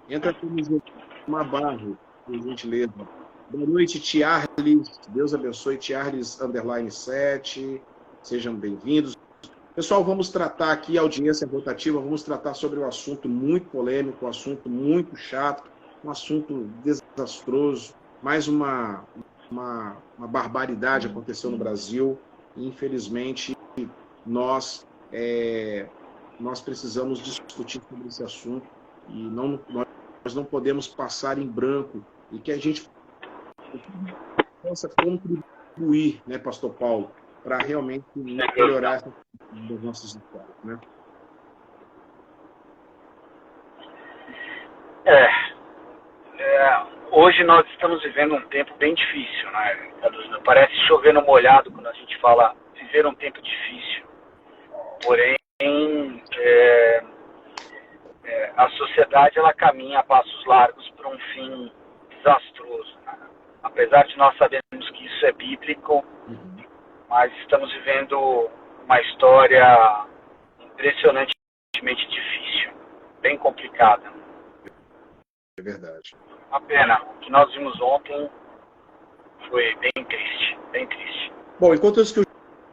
Entra como uma barra, por gentileza. Boa noite, Tiarles. Deus abençoe, Tiarles, _7. Sejam bem-vindos. Pessoal, vamos tratar aqui, audiência rotativa, vamos tratar sobre um assunto muito polêmico, um assunto muito chato, um assunto desastroso. Mais uma barbaridade aconteceu no Brasil. Infelizmente, nós precisamos discutir sobre esse assunto e nós não podemos passar em branco e que a gente possa contribuir, né, Pastor Paulo, para realmente melhorar essa das nossas histórias, né? Hoje nós estamos vivendo um tempo bem difícil, né? Parece chover no molhado quando a gente fala viver um tempo difícil. Porém, a sociedade ela caminha a passos largos para um fim desastroso, né? Apesar de nós sabermos que isso é bíblico, mas estamos vivendo uma história impressionantemente difícil, bem complicada. É verdade. A pena. O que nós vimos ontem foi bem triste, bem triste. Bom, enquanto isso que o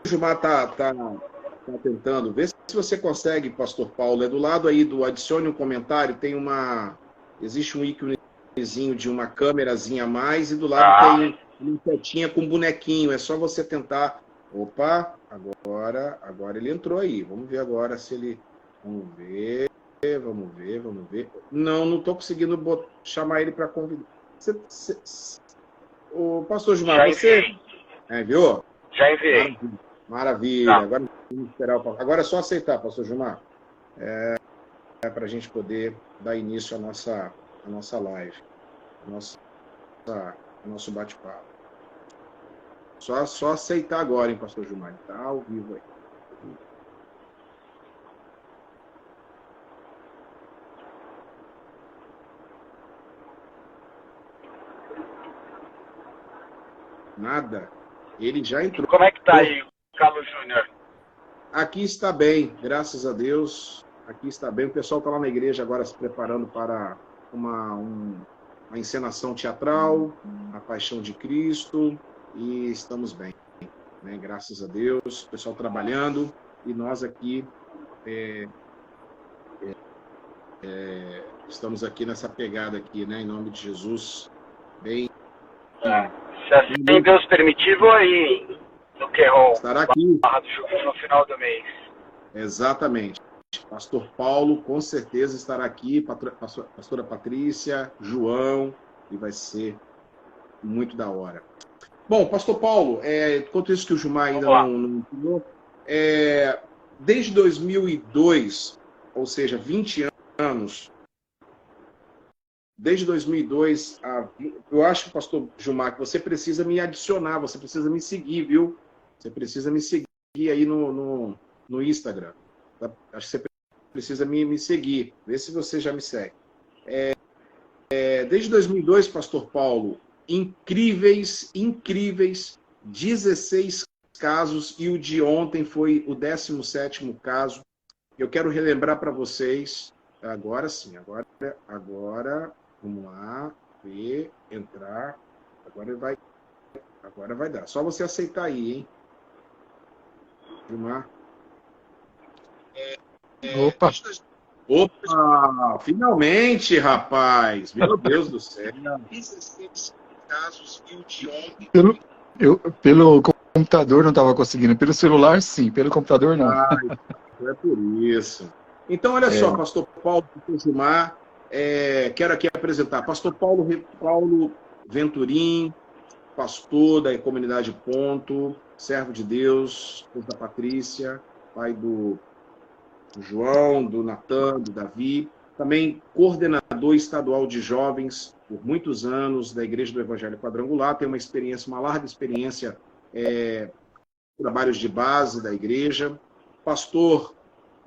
Gilmar tá tentando, vê se você consegue, Pastor Paulo, é do lado aí do adicione um comentário, existe um íconezinho de uma câmerazinha a mais e do lado tem uma setinha com bonequinho, é só você tentar. Opa, agora ele entrou aí. Vamos ver agora se ele... Vamos ver. Não estou conseguindo chamar ele para convidar. O pastor Gilmar, você... Enviou? Já enviei. Maravilha. Agora vamos esperar agora é só aceitar, pastor Gilmar. Para a gente poder dar início à nossa live, ao nosso bate-papo. Só aceitar agora, hein, pastor Gilmar? Está ao vivo aí. Nada. Ele já entrou. Como é que tá aí, Carlos Júnior? Aqui está bem, graças a Deus. Aqui está bem. O pessoal está lá na igreja agora se preparando para uma encenação teatral, a Paixão de Cristo, e estamos bem, né? Graças a Deus. O pessoal trabalhando e nós aqui estamos aqui nessa pegada aqui, né? Em nome de Jesus, bem. Se assim Deus permitir, vou aí no Querol, estará aqui Barra do Juiz, no final do mês. Exatamente. Pastor Paulo com certeza estará aqui, pastora Patrícia, João, e vai ser muito da hora. Bom, pastor Paulo, enquanto isso que o Gilmar ainda não ensinou, desde 2002, ou seja, 20 anos, desde 2002, eu acho, pastor Gilmar, que você precisa me adicionar, você precisa me seguir, viu? Você precisa me seguir aí no Instagram. Tá? Acho que você precisa me seguir. Vê se você já me segue. Desde 2002, pastor Paulo, incríveis 16 casos, e o de ontem foi o 17º caso. Eu quero relembrar para vocês, agora sim, agora, vamos lá, ver, entrar, agora vai dar. Só você aceitar aí, hein? Gilmar. Opa! Finalmente, rapaz! Meu Deus do céu! 16 casos e o de ontem. Pelo computador não estava conseguindo. Pelo celular, sim. Pelo computador, não. É por isso. Então, olha só, pastor Paulo, pastor Gilmar, quero aqui apresentar pastor Paulo Venturim, pastor da comunidade Ponto, servo de Deus, da Patrícia, pai do João, do Natan, do Davi, também coordenador estadual de jovens por muitos anos da Igreja do Evangelho Quadrangular, tem uma larga experiência em trabalhos de base da igreja. Pastor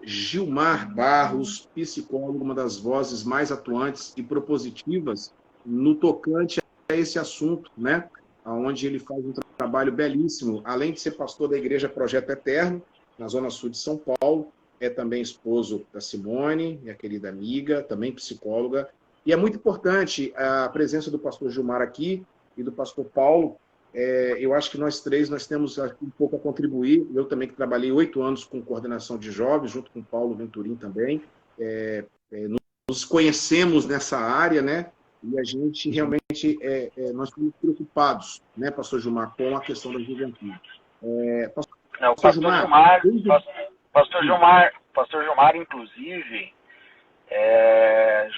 Gilmar Barros, psicólogo, uma das vozes mais atuantes e propositivas no tocante a esse assunto, né? Onde ele faz um trabalho belíssimo, além de ser pastor da Igreja Projeto Eterno, na Zona Sul de São Paulo, é também esposo da Simone, minha querida amiga, também psicóloga, E é muito importante a presença do pastor Gilmar aqui e do pastor Paulo. Eu acho que nós três nós temos um pouco a contribuir. Eu também que trabalhei 8 anos com coordenação de jovens, junto com o Paulo Venturim também. Nos conhecemos nessa área, né? E a gente realmente, nós estamos preocupados, né, pastor Gilmar, com a questão da juventude. Pastor Gilmar, inclusive,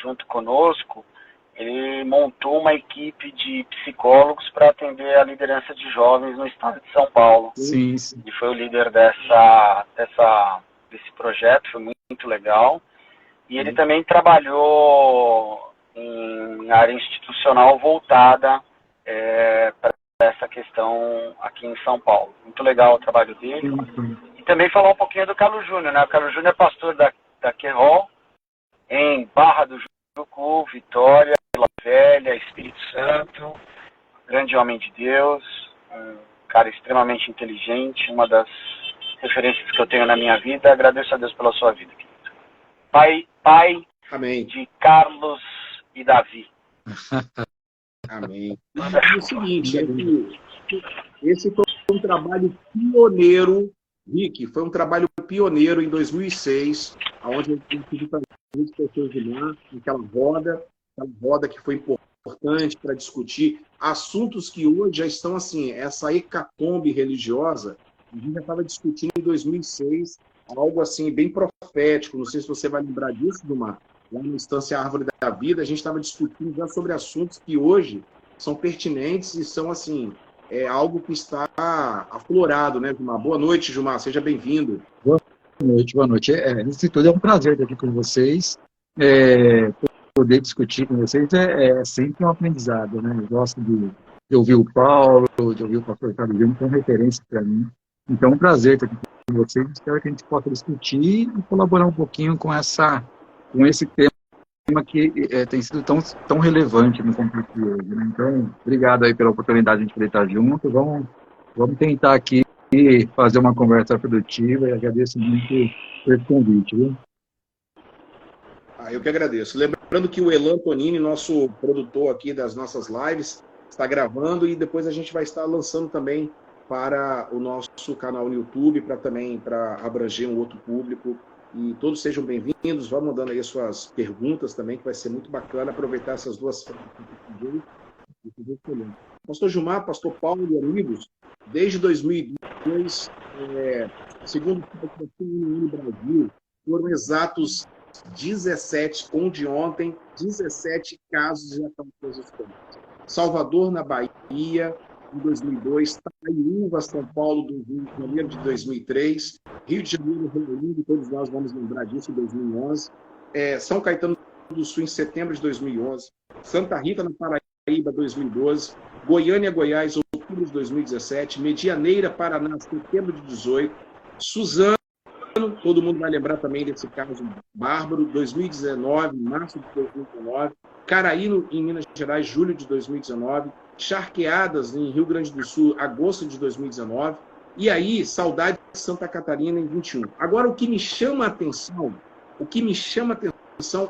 junto conosco, ele montou uma equipe de psicólogos para atender a liderança de jovens no estado de São Paulo. Sim, sim. E foi o líder desse projeto, foi muito legal. E ele também trabalhou em área institucional voltada para essa questão aqui em São Paulo. Muito legal o trabalho dele. E também falar um pouquinho do Carlos Júnior, né? O Carlos Júnior é pastor da Querol, em Barra do Jucu, Vitória, Vila Velha, Espírito Santo, grande homem de Deus, um cara extremamente inteligente, uma das referências que eu tenho na minha vida. Agradeço a Deus pela sua vida, querido. Pai Amém. De Carlos e Davi. Amém. É o seguinte, esse foi um trabalho pioneiro, Rick, foi um trabalho pioneiro em 2006, onde eu pedi para a gente pessoas de lá, aquela roda que foi importante para discutir assuntos que hoje já estão assim, essa hecatombe religiosa, a gente já estava discutindo em 2006, algo assim bem profético, não sei se você vai lembrar disso, Gilmar, lá na Instância Árvore da Vida, a gente estava discutindo já sobre assuntos que hoje são pertinentes e são assim, algo que está aflorado, né, Gilmar? Boa noite, Gilmar, seja bem-vindo. Boa noite. Antes de tudo, é um prazer estar aqui com vocês. Poder discutir com vocês é sempre um aprendizado, né? Eu gosto de ouvir o Paulo, de ouvir o pastor Carlos Júnior, que é uma referência para mim. Então, é um prazer estar aqui com vocês. Espero que a gente possa discutir e colaborar um pouquinho com esse tema que tem sido tão relevante no conflito de hoje, né? Então, obrigado aí pela oportunidade de a gente poder estar junto. Vamos tentar aqui fazer uma conversa produtiva e agradeço muito pelo convite, viu? Eu que agradeço. Lembrando que o Elan Tonini, nosso produtor aqui das nossas lives, está gravando e depois a gente vai estar lançando também para o nosso canal no YouTube, para abranger um outro público. E todos sejam bem-vindos. Vão mandando aí as suas perguntas também, que vai ser muito bacana aproveitar essas duas frentes. Pastor Gilmar, pastor Paulo e amigos, desde 2002, segundo o Brasil, foram exatos 17, onde ontem, 17 casos de acausações. Salvador, na Bahia, em 2002, Itaiúva, São Paulo, do Rio de Janeiro, de 2003, Rio de Janeiro, Reino Unido, todos nós vamos lembrar disso, em 2011, São Caetano do Sul, em setembro de 2011, Santa Rita, na Paraíba, 2012, Goiânia, Goiás, outubro de 2017, Medianeira, Paraná, setembro de 2018, Suzano, todo mundo vai lembrar também desse caso bárbaro, 2019, março de 2019, Caraí, em Minas Gerais, julho de 2019, Charqueadas, em Rio Grande do Sul, agosto de 2019, e aí, Saudade de Santa Catarina, em 21. Agora, o que me chama a atenção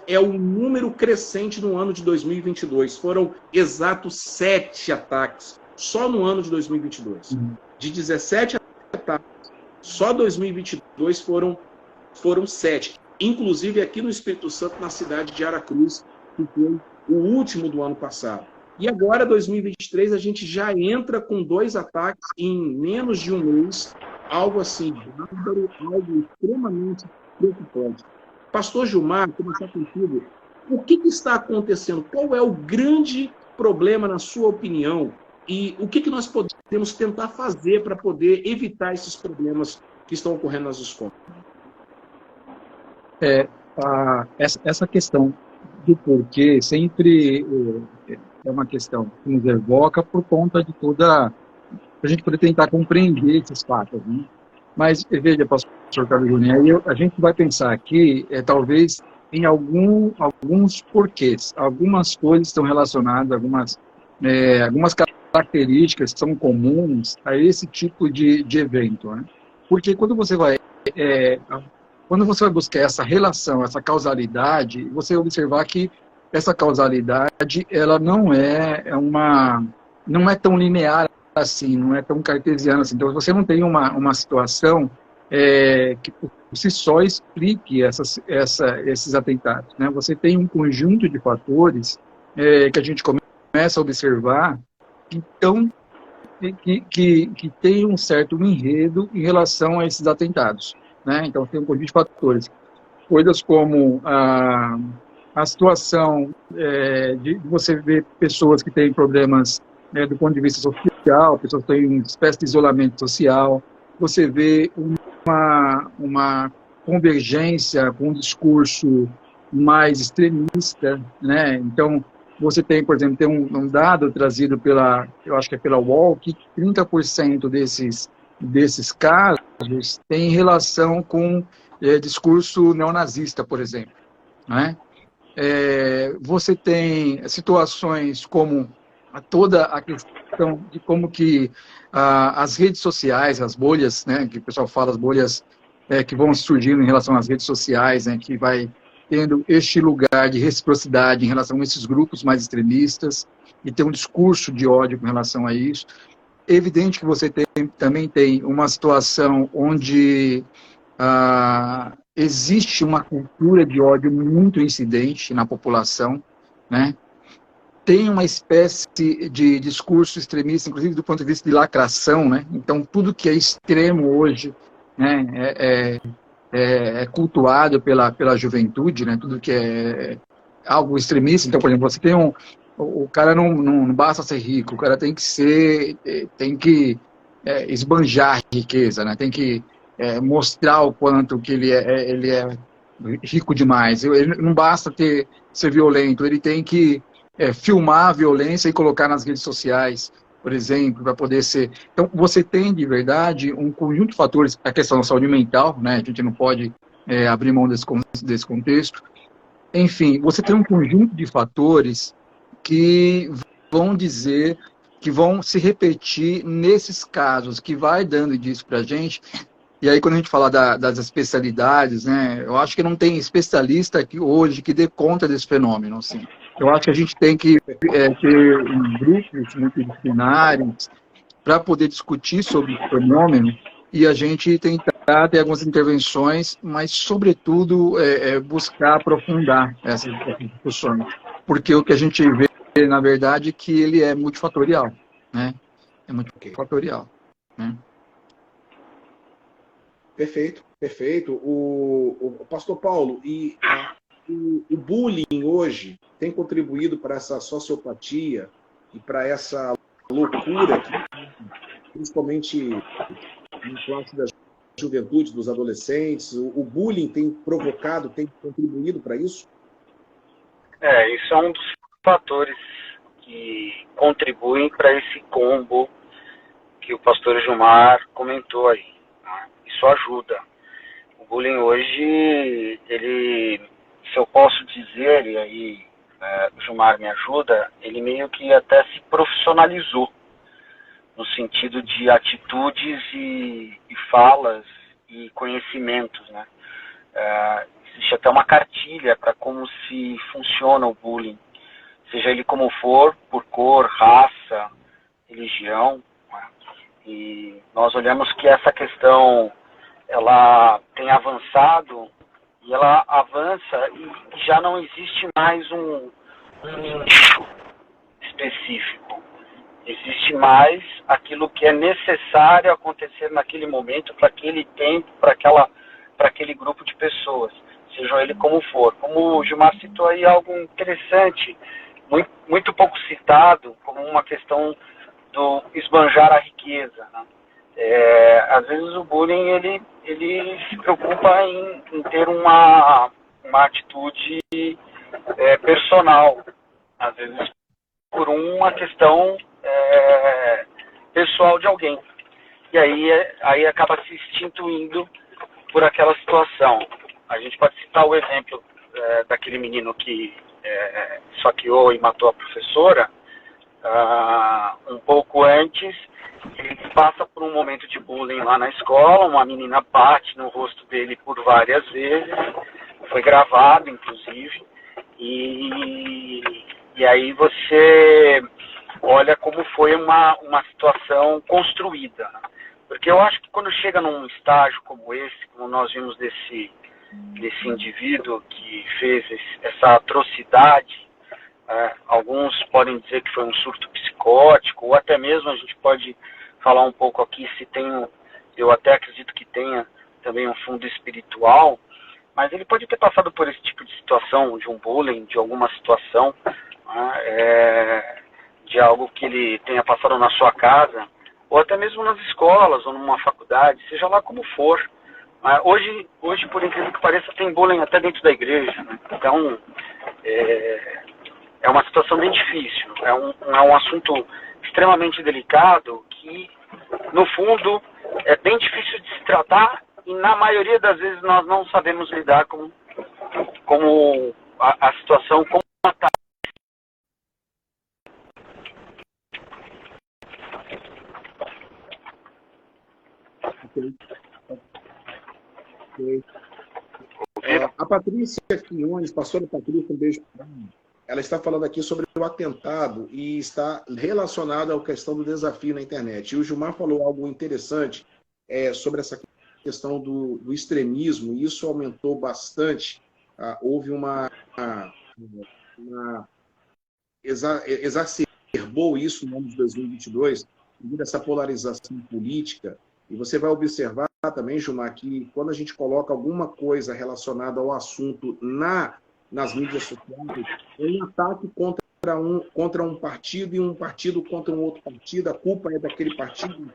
é o número crescente no ano de 2022. Foram exatos 7 ataques, só no ano de 2022. De 17 ataques, só 2022 foram 7. Inclusive aqui no Espírito Santo, na cidade de Aracruz, que foi o último do ano passado. E agora, 2023, a gente já entra com 2 ataques em menos de um mês, algo assim, algo extremamente preocupante. Pastor Gilmar, começar contigo, o que está acontecendo? Qual é o grande problema, na sua opinião? E o que nós podemos tentar fazer para poder evitar esses problemas que estão ocorrendo nas escolas? Essa questão do porquê sempre é uma questão que nos evoca por conta de para a gente poder tentar compreender esses fatos, né? Mas, veja, pastor Carlos Júnior, a gente vai pensar aqui, talvez, em alguns porquês. Algumas coisas estão relacionadas, algumas características que são comuns a esse tipo de evento, né? Porque quando você vai buscar essa relação, essa causalidade, você vai observar que essa causalidade, ela não é tão linear assim, não é tão cartesiana assim. Então, você não tem uma situação que por si só explique esses atentados, né? Você tem um conjunto de fatores que a gente começa a observar que tem um certo enredo em relação a esses atentados, né? Então, tem um conjunto de fatores. Coisas como a situação de você ver pessoas que têm problemas do ponto de vista social, pessoas que têm uma espécie de isolamento social, você vê uma convergência com um discurso mais extremista, né? Então, você tem, por exemplo, um dado trazido eu acho que é pela UOL, que 30% desses casos tem relação com discurso neonazista, por exemplo, né? Você tem situações como toda a questão de como que as redes sociais, as bolhas, né, que o pessoal fala, as bolhas que vão surgindo em relação às redes sociais, né, que vai tendo este lugar de reciprocidade em relação a esses grupos mais extremistas, e tem um discurso de ódio com relação a isso. É evidente que você também tem uma situação onde existe uma cultura de ódio muito incidente na população, né? Tem uma espécie de discurso extremista, inclusive do ponto de vista de lacração, né? Então, tudo que é extremo hoje, né, é cultuado pela juventude, né? Tudo que é algo extremista. Então, por exemplo, você tem o cara não basta ser rico, o cara tem que esbanjar riqueza, né? Tem que mostrar o quanto que ele é rico demais. Ele não basta ser violento, ele tem que filmar a violência e colocar nas redes sociais, por exemplo, para poder ser... Então, você tem, de verdade, um conjunto de fatores, a questão da saúde mental, né? A gente não pode abrir mão desse contexto. Enfim, você tem um conjunto de fatores que vão dizer, que vão se repetir nesses casos, que vai dando indício para a gente. E aí, quando a gente fala das especialidades, né, eu acho que não tem especialista aqui hoje que dê conta desse fenômeno, assim. Eu acho que a gente tem que ter grupos multidisciplinares para poder discutir sobre o fenômeno e a gente tentar ter algumas intervenções, mas, sobretudo, buscar aprofundar essas discussões. Porque o que a gente vê, na verdade, é que ele é multifatorial, né? É multifatorial, né? Perfeito, perfeito. O pastor Paulo, o bullying hoje tem contribuído para essa sociopatia e para essa loucura, principalmente em classe da juventude, dos adolescentes. O bullying tem contribuído para isso? Isso é um dos fatores que contribuem para esse combo que o pastor Gilmar comentou aí. Isso ajuda. O bullying hoje, se eu posso dizer, e aí o Gilmar me ajuda, ele meio que até se profissionalizou, no sentido de atitudes e falas e conhecimentos, né? Existe até uma cartilha para como se funciona o bullying, seja ele como for, por cor, raça, religião, né? E nós olhamos que essa questão ela tem avançado e ela avança e já não existe mais um nicho específico. Existe mais aquilo que é necessário acontecer naquele momento, para aquele tempo, para aquele grupo de pessoas, seja ele como for. Como o Gilmar citou aí algo interessante, muito pouco citado, como uma questão do esbanjar a riqueza, né? Às vezes o bullying ele se preocupa em ter uma atitude personal, às vezes por uma questão pessoal de alguém, e aí acaba se instituindo por aquela situação. A gente pode citar o exemplo daquele menino que saqueou e matou a professora. Um pouco antes, ele passa por um momento de bullying lá na escola, uma menina bate no rosto dele por várias vezes, foi gravado inclusive, E aí você olha como foi uma situação construída, né? Porque eu acho que quando chega num estágio como esse, como nós vimos desse indivíduo que fez essa atrocidade, alguns podem dizer que foi um surto psicótico, ou até mesmo a gente pode falar um pouco aqui se tem, eu até acredito que tenha também um fundo espiritual, mas ele pode ter passado por esse tipo de situação, de um bullying, de alguma situação, de algo que ele tenha passado na sua casa, ou até mesmo nas escolas, ou numa faculdade, seja lá como for. Hoje, por incrível que pareça, tem bullying até dentro da igreja, né? Então, é uma situação bem difícil. É um assunto extremamente delicado que, no fundo, é bem difícil de se tratar e, na maioria das vezes, nós não sabemos lidar com a situação como ela está. A Patrícia Quinones, pastora Patrícia, um beijo para ela. Ela está falando aqui sobre o atentado e está relacionado à questão do desafio na internet. E o Gilmar falou algo interessante sobre essa questão do extremismo, e isso aumentou bastante. Houve exacerbou isso no ano de 2022, devido a essa polarização política. E você vai observar também, Gilmar, que quando a gente coloca alguma coisa relacionada ao assunto nas mídias sociais, é um ataque contra um partido e um partido contra um outro partido, a culpa é daquele partido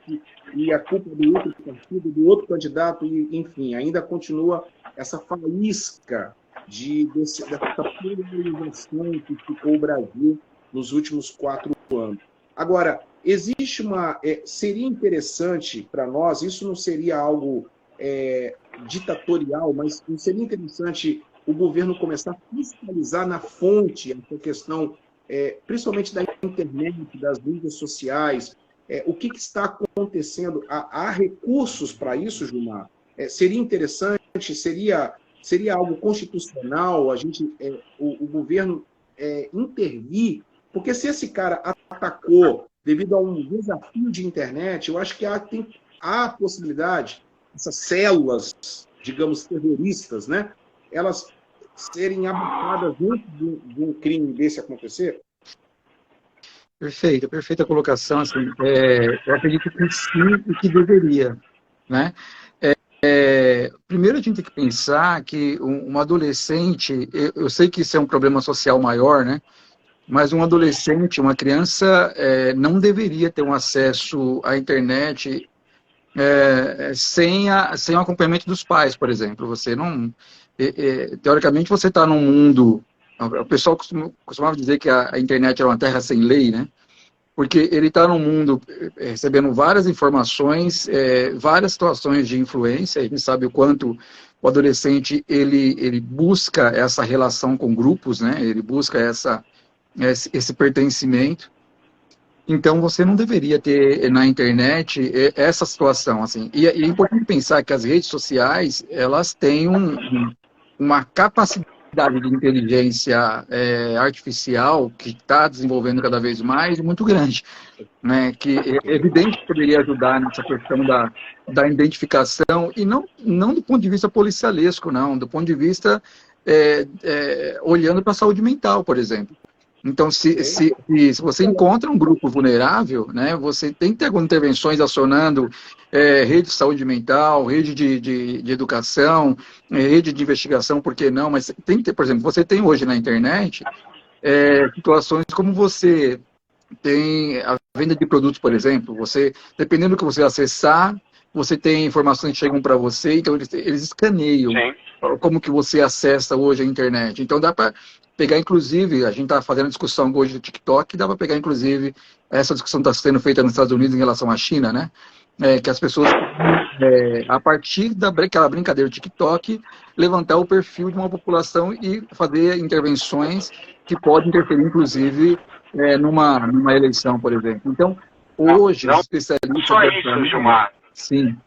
e a culpa é do outro partido, do outro candidato, e, enfim, ainda continua essa faísca dessa polarização que ficou o Brasil nos últimos 4 anos. Agora, existe seria interessante para nós, isso não seria algo ditatorial, mas seria interessante o governo começar a fiscalizar na fonte essa questão, principalmente da internet, das mídias sociais, o que está acontecendo. Há recursos para isso, Gilmar? Seria interessante, seria algo constitucional, o governo intervir, porque se esse cara atacou devido a um desafio de internet, eu acho que há a possibilidade, essas células, digamos, terroristas, né, elas serem abordadas antes de um crime desse acontecer? Perfeita colocação. Assim, eu acredito que sim e que deveria, né? Primeiro a gente tem que pensar que um adolescente, eu sei que isso é um problema social maior, né? Mas um adolescente, uma criança, não deveria ter um acesso à internet sem o acompanhamento dos pais, por exemplo. Você não... teoricamente, você está num mundo... O pessoal costumava dizer que a internet era uma terra sem lei, né? Porque ele está num mundo recebendo várias informações, várias situações de influência. A gente sabe o quanto o adolescente ele busca essa relação com grupos, né? Ele busca esse pertencimento. Então, você não deveria ter na internet essa situação, assim. E é importante pensar que as redes sociais, elas têm uma capacidade de inteligência artificial que está desenvolvendo cada vez mais, muito grande, né? Que é evidente que poderia ajudar nessa questão da identificação, e não do ponto de vista policialesco, não, do ponto de vista olhando para a saúde mental, por exemplo. Então, se você encontra um grupo vulnerável, né, você tem que ter algumas intervenções acionando rede de saúde mental, rede de educação, rede de investigação, por que não? Mas tem que ter, por exemplo, você tem hoje na internet situações como você tem a venda de produtos, por exemplo. Você, dependendo do que você acessar, você tem informações que chegam para você, então eles escaneiam como que você acessa hoje a internet. Então dá para pegar, inclusive, a gente está fazendo discussão hoje do TikTok, dá para pegar, inclusive, essa discussão está sendo feita nos Estados Unidos em relação à China, né? Que as pessoas, a partir daquela brincadeira do TikTok, levantar o perfil de uma população e fazer intervenções que podem interferir, inclusive, numa eleição, por exemplo. Então, hoje, os especialistas... Não só isso, Gilmar. Sim.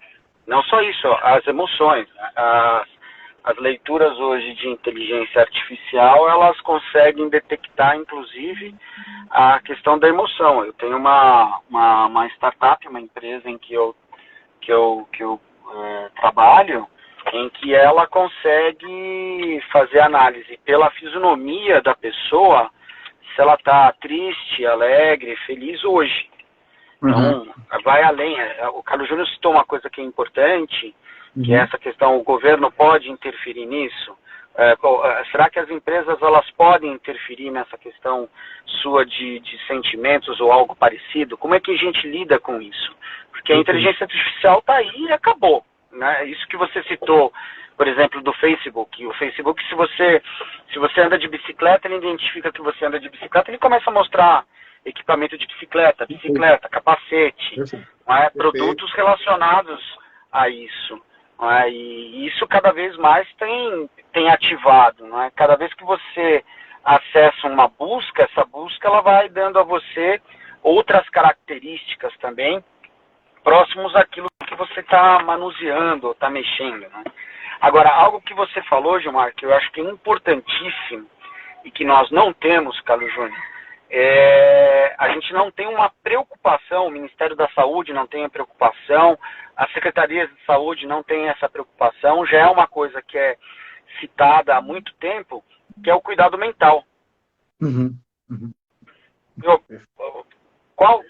Não só isso, as emoções, as leituras hoje de inteligência artificial, elas conseguem detectar, inclusive, a questão da emoção. Eu tenho uma startup, uma empresa em que eu trabalho, em que ela consegue fazer análise pela fisionomia da pessoa, se ela está triste, alegre, feliz hoje. Então, vai além. O Carlos Júnior citou uma coisa que é importante, que é essa questão, o governo pode interferir nisso? Será que as empresas elas podem interferir nessa questão sua de sentimentos ou algo parecido? Como é que a gente lida com isso? Porque a inteligência artificial está aí e acabou. Né? Isso que você citou, por exemplo, do Facebook. O Facebook, se você anda de bicicleta, ele identifica que você anda de bicicleta, ele começa a mostrar equipamento de bicicleta, capacete, produtos relacionados a isso. E isso cada vez mais tem ativado. Cada vez que você acessa uma busca, essa busca ela vai dando a você outras características também, próximos àquilo que você está manuseando, está mexendo. Agora, algo que você falou, Gilmar, que eu acho que é importantíssimo e que nós não temos, Carlos Júnior, a gente não tem uma preocupação, o Ministério da Saúde não tem a preocupação, as secretarias de saúde não têm essa preocupação, já é uma coisa que é citada há muito tempo, que é o cuidado mental.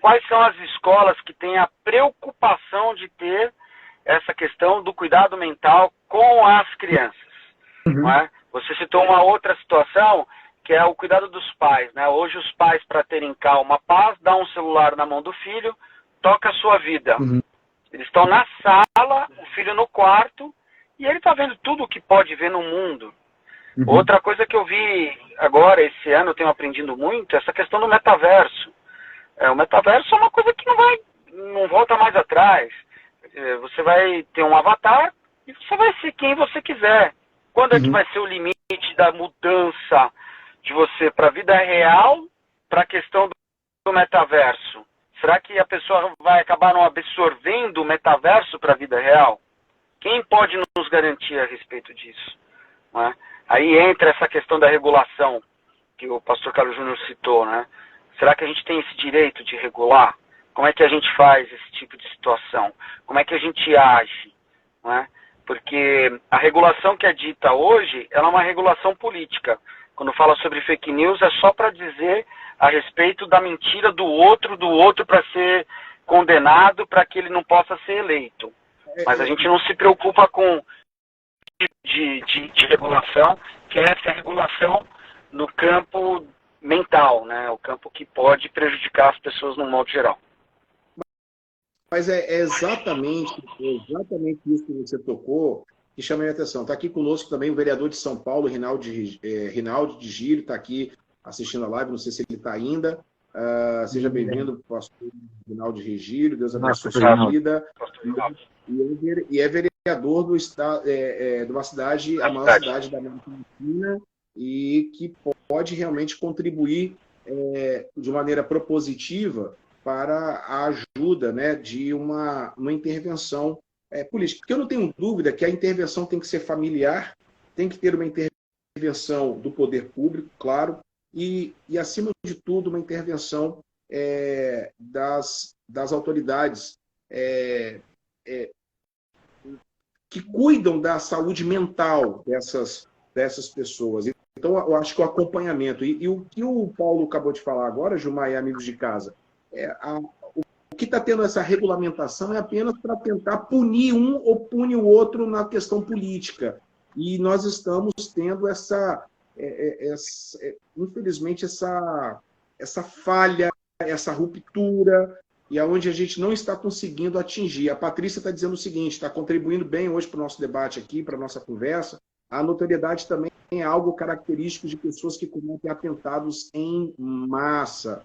Quais são as escolas que têm a preocupação de ter essa questão do cuidado mental com as crianças? Não é? Você citou uma outra situação, que é o cuidado dos pais. Né? Hoje os pais, para terem calma, paz, dão um celular na mão do filho, toca a sua vida. Eles estão na sala, o filho no quarto, e ele está vendo tudo o que pode ver no mundo. Outra coisa que eu vi agora, esse ano, eu tenho aprendido muito, é essa questão do metaverso. O metaverso é uma coisa que não volta mais atrás. Você vai ter um avatar e você vai ser quem você quiser. Quando é que vai ser o limite da mudança de você para a vida real, para a questão do metaverso? Será que a pessoa vai acabar não absorvendo o metaverso para a vida real? Quem pode nos garantir a respeito disso? Não é? Aí entra essa questão da regulação, que o pastor Carlos Júnior citou, né? Será que a gente tem esse direito de regular? Como é que a gente faz esse tipo de situação? Como é que a gente age? Não é? Porque a regulação que é dita hoje, ela é uma regulação política. Quando fala sobre fake news, é só para dizer a respeito da mentira do outro para ser condenado, para que ele não possa ser eleito. Mas a gente não se preocupa com de regulação, que é essa regulação no campo mental, né? O campo que pode prejudicar as pessoas no modo geral. Mas é exatamente isso que você tocou que chama a minha atenção. Está aqui conosco também o vereador de São Paulo, Rinaldo de Gírio, está aqui assistindo a live, não sei se ele está ainda. Seja bem-vindo, pastor Rinaldo de Gírio, Deus abençoe a sua vida. E é vereador do estado, de uma cidade, a maior cidade da América Latina, e que pode realmente contribuir de maneira propositiva para a ajuda, né, de uma intervenção política. Porque eu não tenho dúvida que a intervenção tem que ser familiar, tem que ter uma intervenção do poder público, claro, e acima de tudo, uma intervenção das autoridades que cuidam da saúde mental dessas pessoas. Então, eu acho que o acompanhamento, e o que o Paulo acabou de falar agora, Gilmar e amigos de casa, o que está tendo essa regulamentação é apenas para tentar punir um ou punir o outro na questão política. E nós estamos tendo infelizmente, essa falha, essa ruptura, e aonde a gente não está conseguindo atingir. A Patrícia está dizendo o seguinte, está contribuindo bem hoje para o nosso debate aqui, para a nossa conversa. A notoriedade também é algo característico de pessoas que cometem atentados em massa.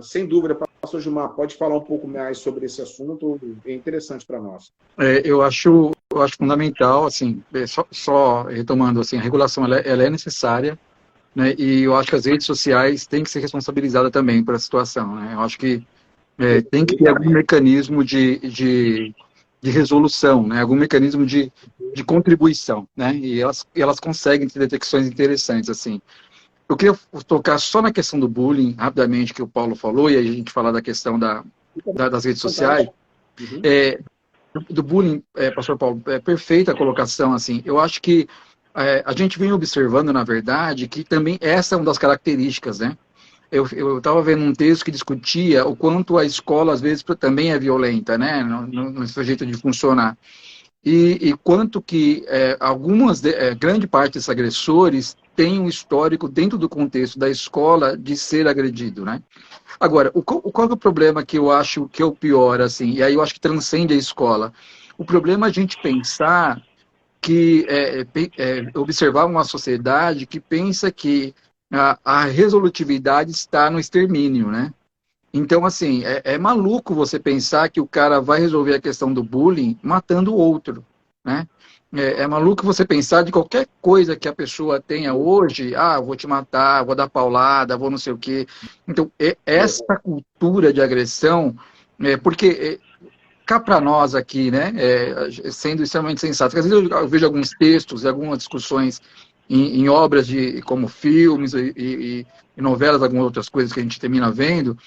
Sem dúvida, pastor Gilmar, pode falar um pouco mais sobre esse assunto, é interessante para nós. Eu acho fundamental, assim, só retomando, assim, a regulação ela é necessária, né, e eu acho que as redes sociais têm que ser responsabilizadas também por essa situação, né? Eu acho que tem que ter algum mecanismo de de resolução, né? Algum mecanismo de contribuição, né? E elas conseguem ter detecções interessantes, assim. Eu queria tocar só na questão do bullying, rapidamente, que o Paulo falou, e aí a gente falar da questão das redes sociais. Uhum. Do bullying, pastor Paulo, é perfeita a colocação, assim. Eu acho que a gente vem observando, na verdade, que também essa é uma das características, né? Eu estava vendo um texto que discutia o quanto a escola, às vezes, também é violenta, né? No seu jeito de funcionar. E quanto que grande parte desses agressores tem um histórico dentro do contexto da escola de ser agredido, né? Agora, qual é o problema que eu acho que é o pior, assim, e aí eu acho que transcende a escola? O problema é a gente pensar que, observar uma sociedade que pensa que a resolutividade está no extermínio, né? Então, assim, é maluco você pensar que o cara vai resolver a questão do bullying matando o outro, né? É maluco você pensar de qualquer coisa que a pessoa tenha hoje, vou te matar, vou dar paulada, vou não sei o quê. Então, essa cultura de agressão, porque cá para nós aqui, né, sendo extremamente sensato, porque às vezes eu vejo alguns textos, algumas discussões em obras como filmes e novelas, algumas outras coisas que a gente termina vendo,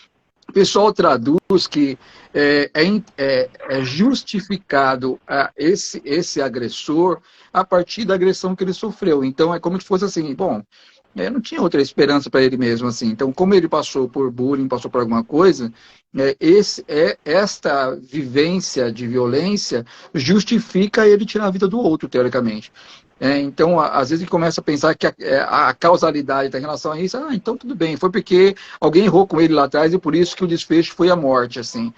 o pessoal traduz que é justificado esse agressor a partir da agressão que ele sofreu. Então, é como se fosse assim, bom, não tinha outra esperança para ele mesmo, assim. Então, como ele passou por bullying, passou por alguma coisa, esta vivência de violência justifica ele tirar a vida do outro, teoricamente. Então, às vezes, ele começa a pensar que a causalidade está em relação a isso. Então tudo bem, foi porque alguém errou com ele lá atrás e por isso que o desfecho foi a morte, assim.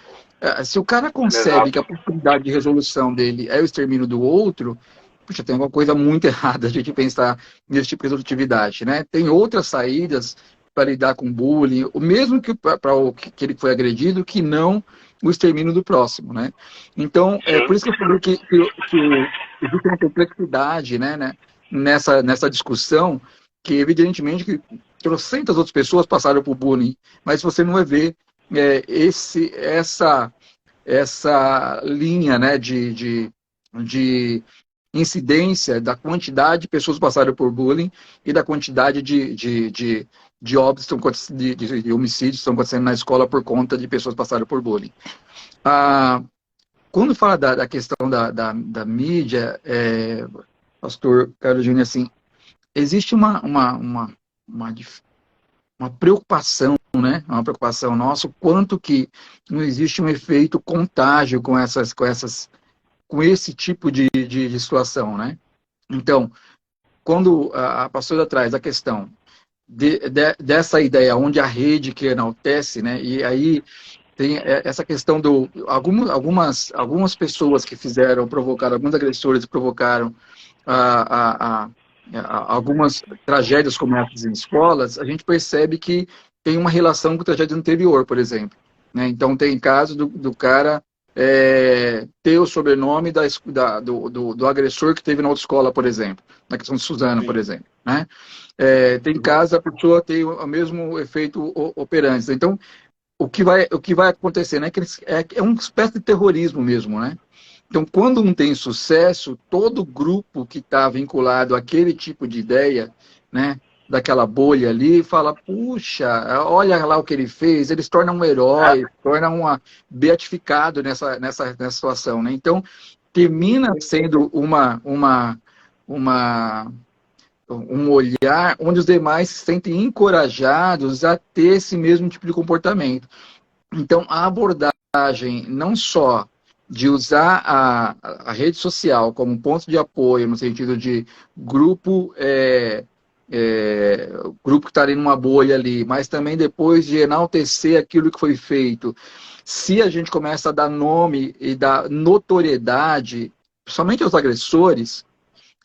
Se o cara concebe que a possibilidade de resolução dele é o extermínio do outro, puxa, tem alguma coisa muito errada a gente pensar nesse tipo de resolutividade, né? Tem outras saídas para lidar com bullying, o mesmo que para o que ele foi agredido, que não o extermínio do próximo, né? Então, por isso que eu falei que existe uma complexidade, né, nessa discussão, que evidentemente que trocentas outras pessoas passaram por bullying, mas você não vai ver essa linha, né, de incidência da quantidade de pessoas que passaram por bullying e da quantidade de óbitos, de homicídios que estão acontecendo na escola por conta de pessoas que passaram por bullying. Quando fala da questão da mídia, pastor Carlos Júnior, assim, existe uma preocupação, né? Uma preocupação nossa, o quanto que não existe um efeito contágio com esse tipo de situação, né? Então, quando a pastora traz a questão dessa ideia onde a rede que enaltece, né? E aí tem essa questão algumas pessoas que provocaram, alguns agressores provocaram algumas tragédias como essas em escolas, a gente percebe que tem uma relação com a tragédia anterior, por exemplo, né? Então tem caso do cara ter o sobrenome do agressor que teve na autoescola, por exemplo, na questão de Suzana, por exemplo, né? Tem caso da pessoa ter o mesmo efeito operante. Então, o que vai acontecer, né? Que é uma espécie de terrorismo mesmo, né? Então, quando um tem sucesso, todo grupo que está vinculado àquele tipo de ideia, né, daquela bolha ali, fala, puxa, olha lá o que ele fez, ele se torna um herói, torna beatificado nessa situação, né? Então, termina sendo um olhar onde os demais se sentem encorajados a ter esse mesmo tipo de comportamento. Então, a abordagem não só de usar a rede social como um ponto de apoio, no sentido de grupo que está ali numa bolha ali, mas também depois de enaltecer aquilo que foi feito. Se a gente começa a dar nome e dar notoriedade, somente aos agressores,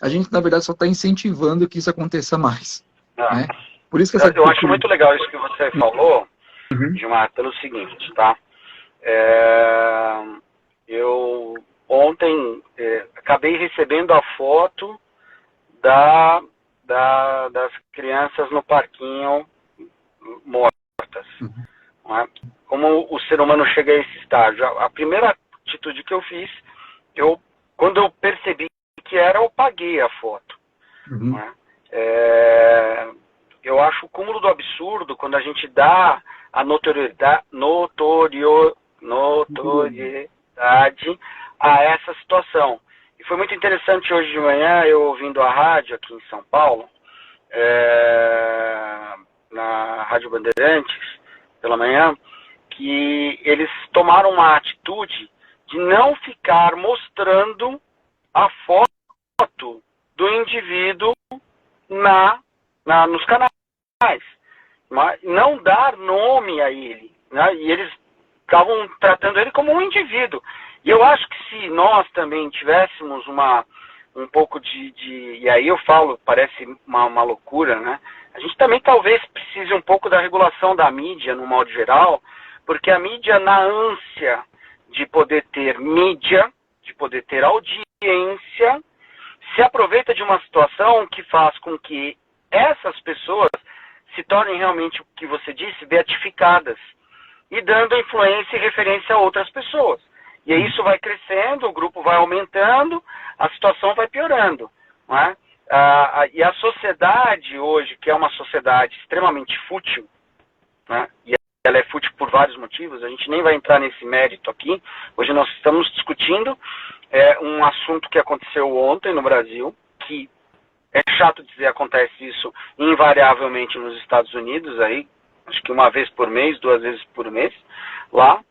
a gente, na verdade, só está incentivando que isso aconteça mais. Né? Por isso que eu acho muito legal isso que você falou, Gilmar, pelo seguinte, tá? Eu ontem acabei recebendo a foto das crianças no parquinho mortas. Não é? Como o ser humano chega a esse estágio? A primeira atitude que eu fiz quando eu percebi que era, eu paguei a foto. Uhum. Né? Eu acho o cúmulo do absurdo quando a gente dá a notoriedade a essa situação. E foi muito interessante hoje de manhã, eu ouvindo a rádio aqui em São Paulo, na Rádio Bandeirantes, pela manhã, que eles tomaram uma atitude de não ficar mostrando a foto do indivíduo nos canais, não dar nome a ele, né? E eles estavam tratando ele como um indivíduo. E eu acho que se nós também tivéssemos um pouco e aí eu falo, parece uma loucura, né? A gente também talvez precise um pouco da regulação da mídia, no modo geral, porque a mídia, na ânsia de poder ter mídia, de poder ter audiência, se aproveita de uma situação que faz com que essas pessoas se tornem realmente, o que você disse, beatificadas, e dando influência e referência a outras pessoas. E aí isso vai crescendo, o grupo vai aumentando, a situação vai piorando. Não é? E a sociedade hoje, que é uma sociedade extremamente fútil, né? E ela é fútil por vários motivos, a gente nem vai entrar nesse mérito aqui. Hoje nós estamos discutindo um assunto que aconteceu ontem no Brasil, que é chato dizer, acontece isso invariavelmente nos Estados Unidos, aí, acho que uma vez por mês, 2 vezes por mês, lá,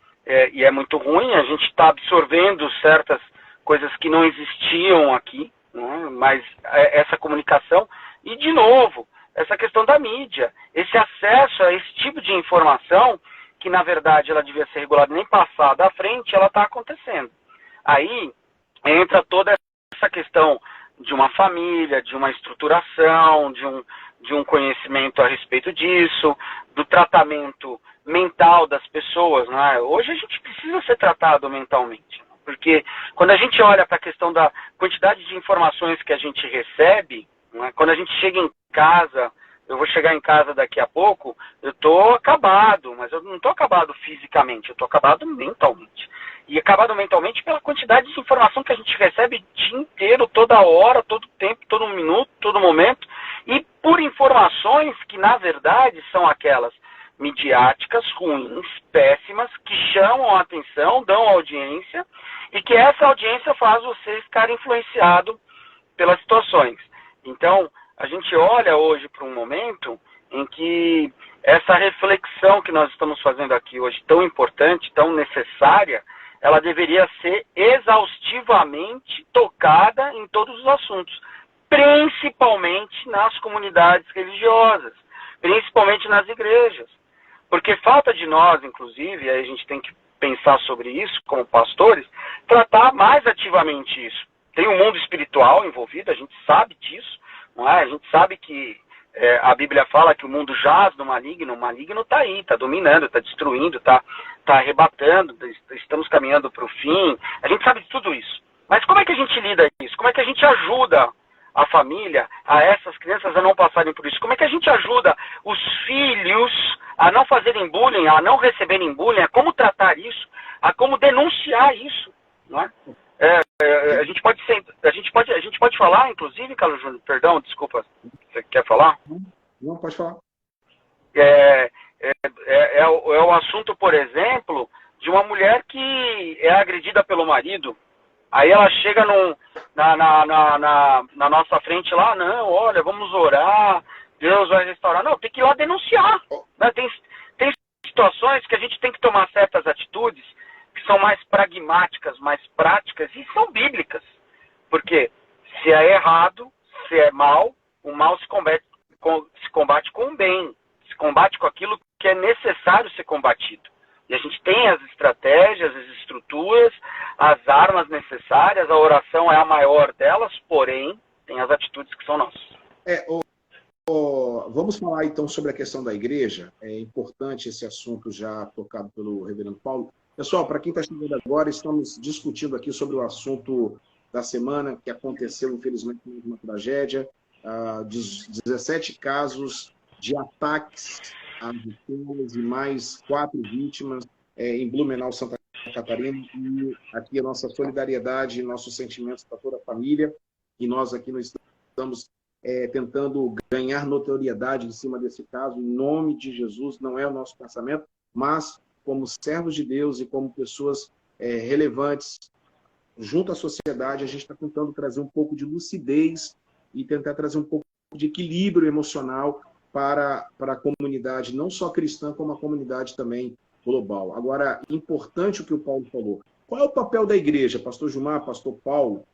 e é muito ruim, a gente está absorvendo certas coisas que não existiam aqui, né? Mas essa comunicação, e de novo, essa questão da mídia, esse acesso a esse tipo de informação, que na verdade ela devia ser regulada nem passada à frente, ela está acontecendo. Aí entra toda essa questão de uma família, de uma estruturação, de um conhecimento a respeito disso, do tratamento mental das pessoas. Né? Hoje a gente precisa ser tratado mentalmente, porque quando a gente olha para a questão da quantidade de informações que a gente recebe, né? Quando a gente chega em casa, eu vou chegar em casa daqui a pouco, eu estou acabado, mas eu não estou acabado fisicamente, eu estou acabado mentalmente. E acabado mentalmente pela quantidade de informação que a gente recebe o dia inteiro, toda hora, todo tempo, todo minuto, todo momento, e por informações que, na verdade, são aquelas midiáticas, ruins, péssimas, que chamam a atenção, dão audiência, e que essa audiência faz você ficar influenciado pelas situações. Então, a gente olha hoje para um momento em que essa reflexão que nós estamos fazendo aqui hoje, tão importante, tão necessária, ela deveria ser exaustivamente tocada em todos os assuntos, principalmente nas comunidades religiosas, principalmente nas igrejas. Porque falta de nós, inclusive, aí a gente tem que pensar sobre isso como pastores, tratar mais ativamente isso. Tem um mundo espiritual envolvido, a gente sabe disso, não é? A gente sabe que a Bíblia fala que o mundo jaz no maligno, o maligno está aí, está dominando, está destruindo, está arrebatando, estamos caminhando para o fim, a gente sabe de tudo isso. Mas como é que a gente lida isso? Como é que a gente ajuda a família, a essas crianças a não passarem por isso? Como é que a gente ajuda os filhos a não fazerem bullying, a não receberem bullying, a como tratar isso, a como denunciar isso, não é? A gente pode falar, inclusive, Carlos Júnior, perdão, desculpa, você quer falar? Não, pode falar. É o assunto, por exemplo, de uma mulher que é agredida pelo marido. Aí ela chega na nossa frente lá, não, olha, vamos orar, Deus vai restaurar. Não, tem que ir lá denunciar. Né? Tem situações que a gente tem que tomar certas atitudes que são mais pragmáticas, mais práticas e são bíblicas. Porque se é errado, se é mal, o mal se combate com o bem, se combate com aquilo que é necessário ser combatido. E a gente tem as estratégias, as estruturas, as armas necessárias, a oração é a maior delas, porém, tem as atitudes que são nossas. Vamos falar então sobre a questão da igreja. É importante esse assunto já tocado pelo reverendo Paulo. Pessoal, para quem está chegando agora, estamos discutindo aqui sobre o assunto da semana que aconteceu, infelizmente, uma tragédia. 17 casos de ataques a pessoas e mais 4 vítimas em Blumenau, Santa Catarina, e aqui a nossa solidariedade, nossos sentimentos para toda a família, e nós aqui não estamos tentando ganhar notoriedade em cima desse caso, em nome de Jesus, não é o nosso pensamento, mas como servos de Deus e como pessoas relevantes junto à sociedade, a gente está tentando trazer um pouco de lucidez e tentar trazer um pouco de equilíbrio emocional para a comunidade, não só cristã, como a comunidade também global. Agora, importante o que o Paulo falou. Qual é o papel da igreja, pastor Gilmar, pastor Paulo?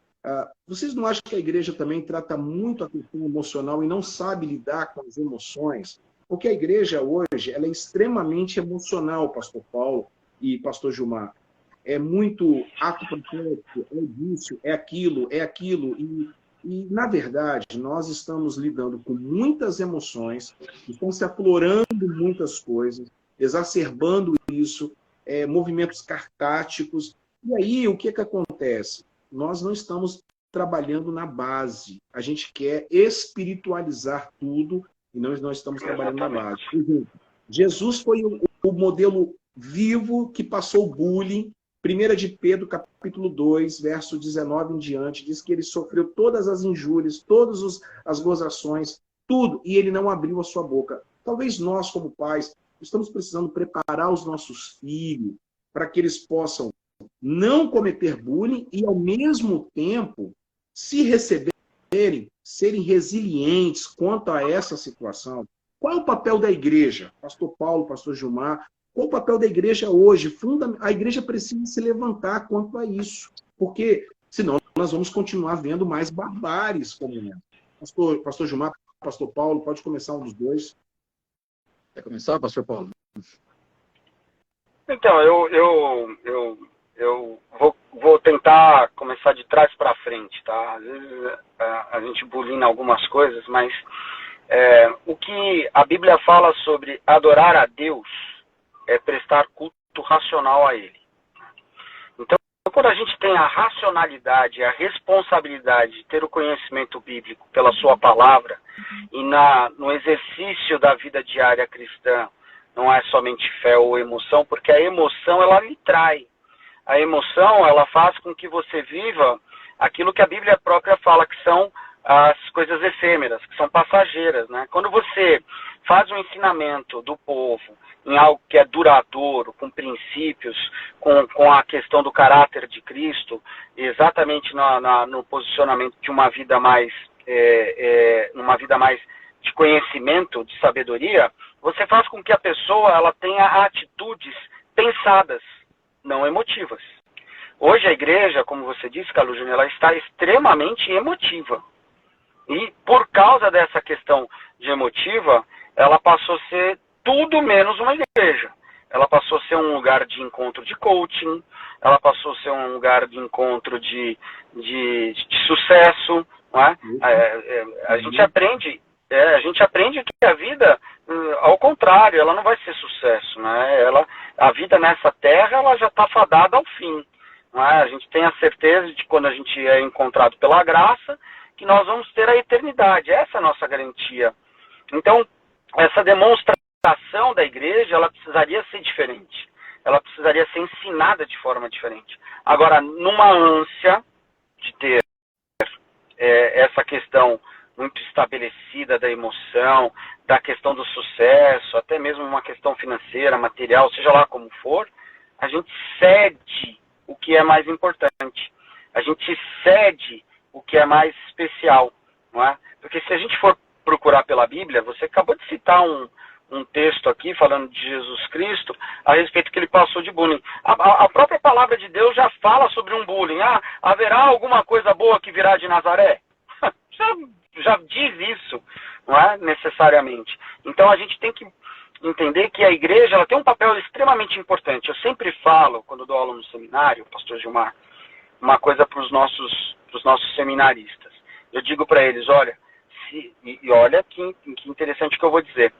Vocês não acham que a igreja também trata muito a questão emocional e não sabe lidar com as emoções? Porque a igreja hoje ela é extremamente emocional, pastor Paulo e pastor Gilmar. É muito ato profético, é isso, é aquilo. E, na verdade, nós estamos lidando com muitas emoções, estão se aflorando muitas coisas, exacerbando isso, movimentos cartáticos. E aí, o que acontece? Nós não estamos trabalhando na base. A gente quer espiritualizar tudo e nós não estamos trabalhando na base. Jesus foi o modelo vivo que passou o bullying. 1 de Pedro, capítulo 2, verso 19 em diante, diz que ele sofreu todas as injúrias, todas as gozações, tudo, e ele não abriu a sua boca. Talvez nós, como pais, estamos precisando preparar os nossos filhos para que eles possam não cometer bullying e, ao mesmo tempo, se receberem, serem resilientes quanto a essa situação. Qual é o papel da igreja? Pastor Paulo, pastor Gilmar, qual o papel da igreja hoje? A igreja precisa se levantar quanto a isso, porque senão nós vamos continuar vendo mais barbáries como essa. Pastor Gilmar, pastor Paulo, pode começar um dos dois. Quer começar, pastor Paulo? Então, eu vou tentar começar de trás para frente, tá? Às vezes a gente bulina algumas coisas, mas o que a Bíblia fala sobre adorar a Deus é prestar culto racional a Ele. Então, quando a gente tem a racionalidade, a responsabilidade de ter o conhecimento bíblico pela sua palavra e no exercício da vida diária cristã, não é somente fé ou emoção, porque a emoção, ela lhe trai. A emoção, ela faz com que você viva aquilo que a Bíblia própria fala, que são as coisas efêmeras, que são passageiras, né? Quando você faz um ensinamento do povo em algo que é duradouro, com princípios, com a questão do caráter de Cristo, exatamente no posicionamento de uma vida mais de conhecimento, de sabedoria, você faz com que a pessoa ela tenha atitudes pensadas, não emotivas. Hoje a igreja, como você disse, Carlos Júnior, ela está extremamente emotiva. E por causa dessa questão de emotiva, ela passou a ser tudo menos uma igreja. Ela passou a ser um lugar de encontro de coaching, ela passou a ser um lugar de encontro de sucesso. Não é? A gente aprende que a vida, ao contrário, ela não vai ser sucesso. Né? A vida nessa terra ela já está fadada ao fim. Não é? A gente tem a certeza de que quando a gente é encontrado pela graça, que nós vamos ter a eternidade. Essa é a nossa garantia. Então, essa demonstração da igreja, ela precisaria ser diferente. Ela precisaria ser ensinada de forma diferente. Agora, numa ânsia de ter essa questão muito estabelecida da emoção, da questão do sucesso, até mesmo uma questão financeira, material, seja lá como for, a gente cede o que é mais importante. A gente cede o que é mais especial, não é? Porque se a gente for procurar pela Bíblia, você acabou de citar um texto aqui falando de Jesus Cristo a respeito que ele passou de bullying. A própria palavra de Deus já fala sobre um bullying. Haverá alguma coisa boa que virá de Nazaré? já diz isso, não é necessariamente. Então a gente tem que entender que a igreja ela tem um papel extremamente importante. Eu sempre falo, quando dou aula no seminário, pastor Gilmar, uma coisa para os nossos seminaristas. Eu digo para eles, olha, olha que interessante que eu vou dizer.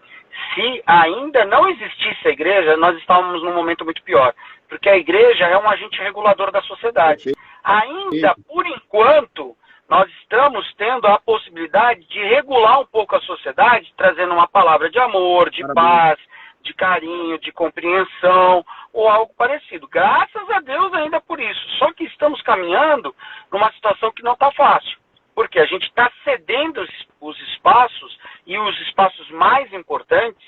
Se ainda não existisse a igreja, nós estávamos num momento muito pior. Porque a igreja é um agente regulador da sociedade. Ainda, por enquanto, nós estamos tendo a possibilidade de regular um pouco a sociedade, trazendo uma palavra de amor, de paz, de carinho, de compreensão, ou algo parecido. Graças a Deus ainda por isso. Só que estamos caminhando numa situação que não está fácil. Porque a gente está cedendo os espaços, e os espaços mais importantes,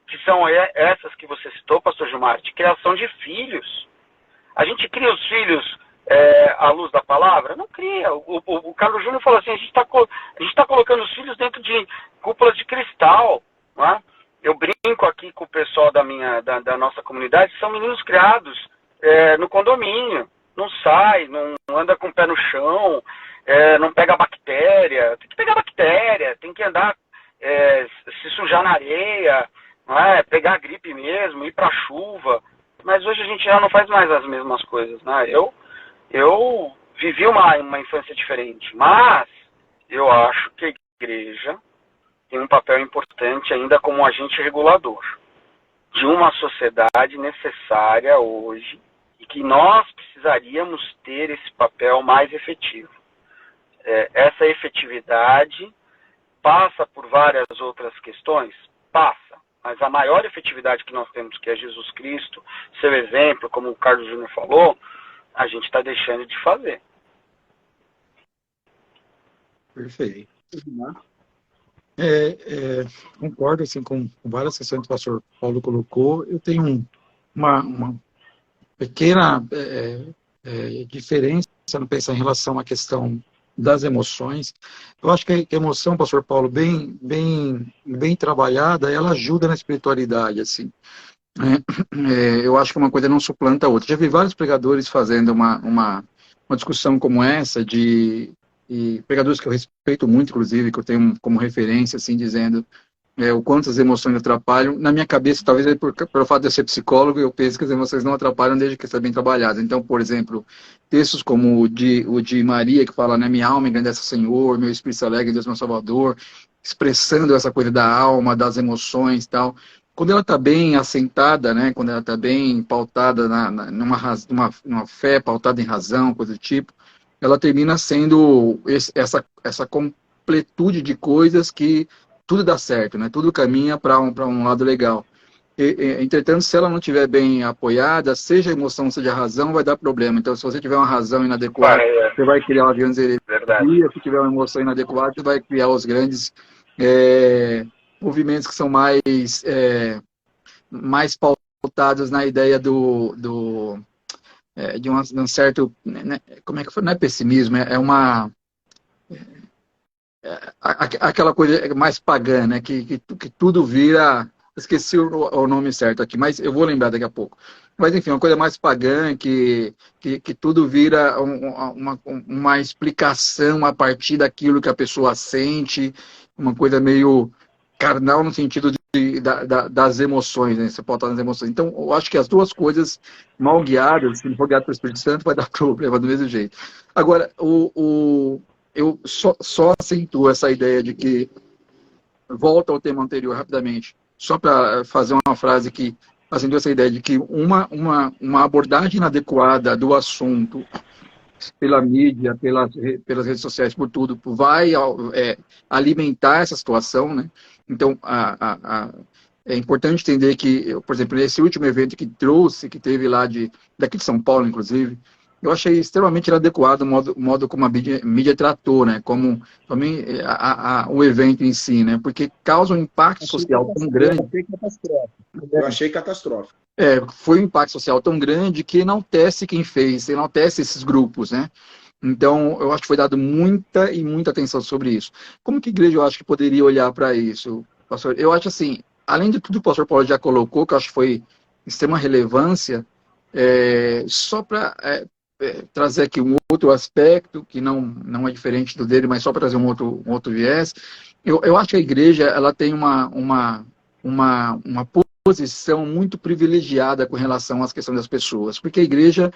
que são essas que você citou, pastor Gilmar, de criação de filhos. A gente cria os filhos à luz da palavra? Não cria. O Carlos Júnior falou assim, a gente tá colocando os filhos dentro de cúpulas de cristal. Não é? Eu brinco aqui com o pessoal da nossa comunidade, são meninos criados no condomínio. Não sai, não anda com o pé no chão, não pega bactéria. Tem que pegar bactéria, tem que andar, se sujar na areia, não é? Pegar gripe mesmo, ir pra chuva. Mas hoje a gente já não faz mais as mesmas coisas, né? Eu vivi uma infância diferente, mas eu acho que a igreja tem um papel importante ainda como agente regulador de uma sociedade necessária hoje, e que nós precisaríamos ter esse papel mais efetivo. Essa efetividade passa por várias outras questões? Passa. Mas a maior efetividade que nós temos, que é Jesus Cristo, seu exemplo, como o Carlos Júnior falou, a gente está deixando de fazer. Perfeito. Concordo assim, com várias questões que o pastor Paulo colocou. Eu tenho uma pequena diferença no pensar em relação à questão das emoções. Eu acho que a emoção, pastor Paulo, bem trabalhada, ela ajuda na espiritualidade, assim. Eu acho que uma coisa não suplanta a outra. Já vi vários pregadores fazendo uma discussão como essa, e pregadores que eu respeito muito, inclusive, que eu tenho como referência, assim, dizendo o quanto as emoções atrapalham. Na minha cabeça, talvez pelo fato de eu ser psicólogo, eu penso que as emoções não atrapalham desde que estão bem trabalhadas. Então, por exemplo, textos como o de Maria, que fala, né, minha alma engrandece o Senhor, meu espírito se alegra em Deus meu Salvador, expressando essa coisa da alma, das emoções e tal. Quando ela está bem assentada, né, quando ela está bem pautada numa fé, pautada em razão, coisa do tipo, ela termina sendo essa completude de coisas que tudo dá certo, né? Tudo caminha para um lado legal. Entretanto, se ela não estiver bem apoiada, seja a emoção, seja a razão, vai dar problema. Então, se você tiver uma razão inadequada, você vai criar as grandes heresias. Se tiver uma emoção inadequada, você vai criar os grandes movimentos que são mais pautados na ideia de um certo, né, como é que foi? Não é pessimismo, aquela coisa mais pagã, né, que tudo vira, esqueci o nome certo aqui, mas eu vou lembrar daqui a pouco. Mas enfim, uma coisa mais pagã, que tudo vira uma explicação a partir daquilo que a pessoa sente, uma coisa meio carnal no sentido das emoções, né? Você pautar nas emoções. Então, eu acho que as duas coisas mal guiadas, se não for guiado pelo Espírito Santo, vai dar problema do mesmo jeito. Agora, eu só acentuo essa ideia de que, volta ao tema anterior rapidamente, só para fazer uma frase que acentua essa ideia de que uma abordagem inadequada do assunto pela mídia, pelas redes sociais, por tudo, vai alimentar essa situação, né? Então, é importante entender que, por exemplo, nesse último evento que teve lá daqui de São Paulo, inclusive, eu achei extremamente inadequado o modo como a mídia tratou, né? Como também o evento em si, né? Porque causa um impacto social tão grande. Eu achei catastrófico. Foi um impacto social tão grande que enaltece quem fez, enaltece esses grupos, né? Então, eu acho que foi dado muita e muita atenção sobre isso. Como que a igreja, eu acho que poderia olhar para isso, pastor? Eu acho assim, além de tudo que o pastor Paulo já colocou, que eu acho que foi de extrema relevância, só para trazer aqui um outro aspecto, que não é diferente do dele, mas só para trazer um outro viés, eu acho que a igreja ela tem uma posição muito privilegiada com relação às questões das pessoas, porque a igreja,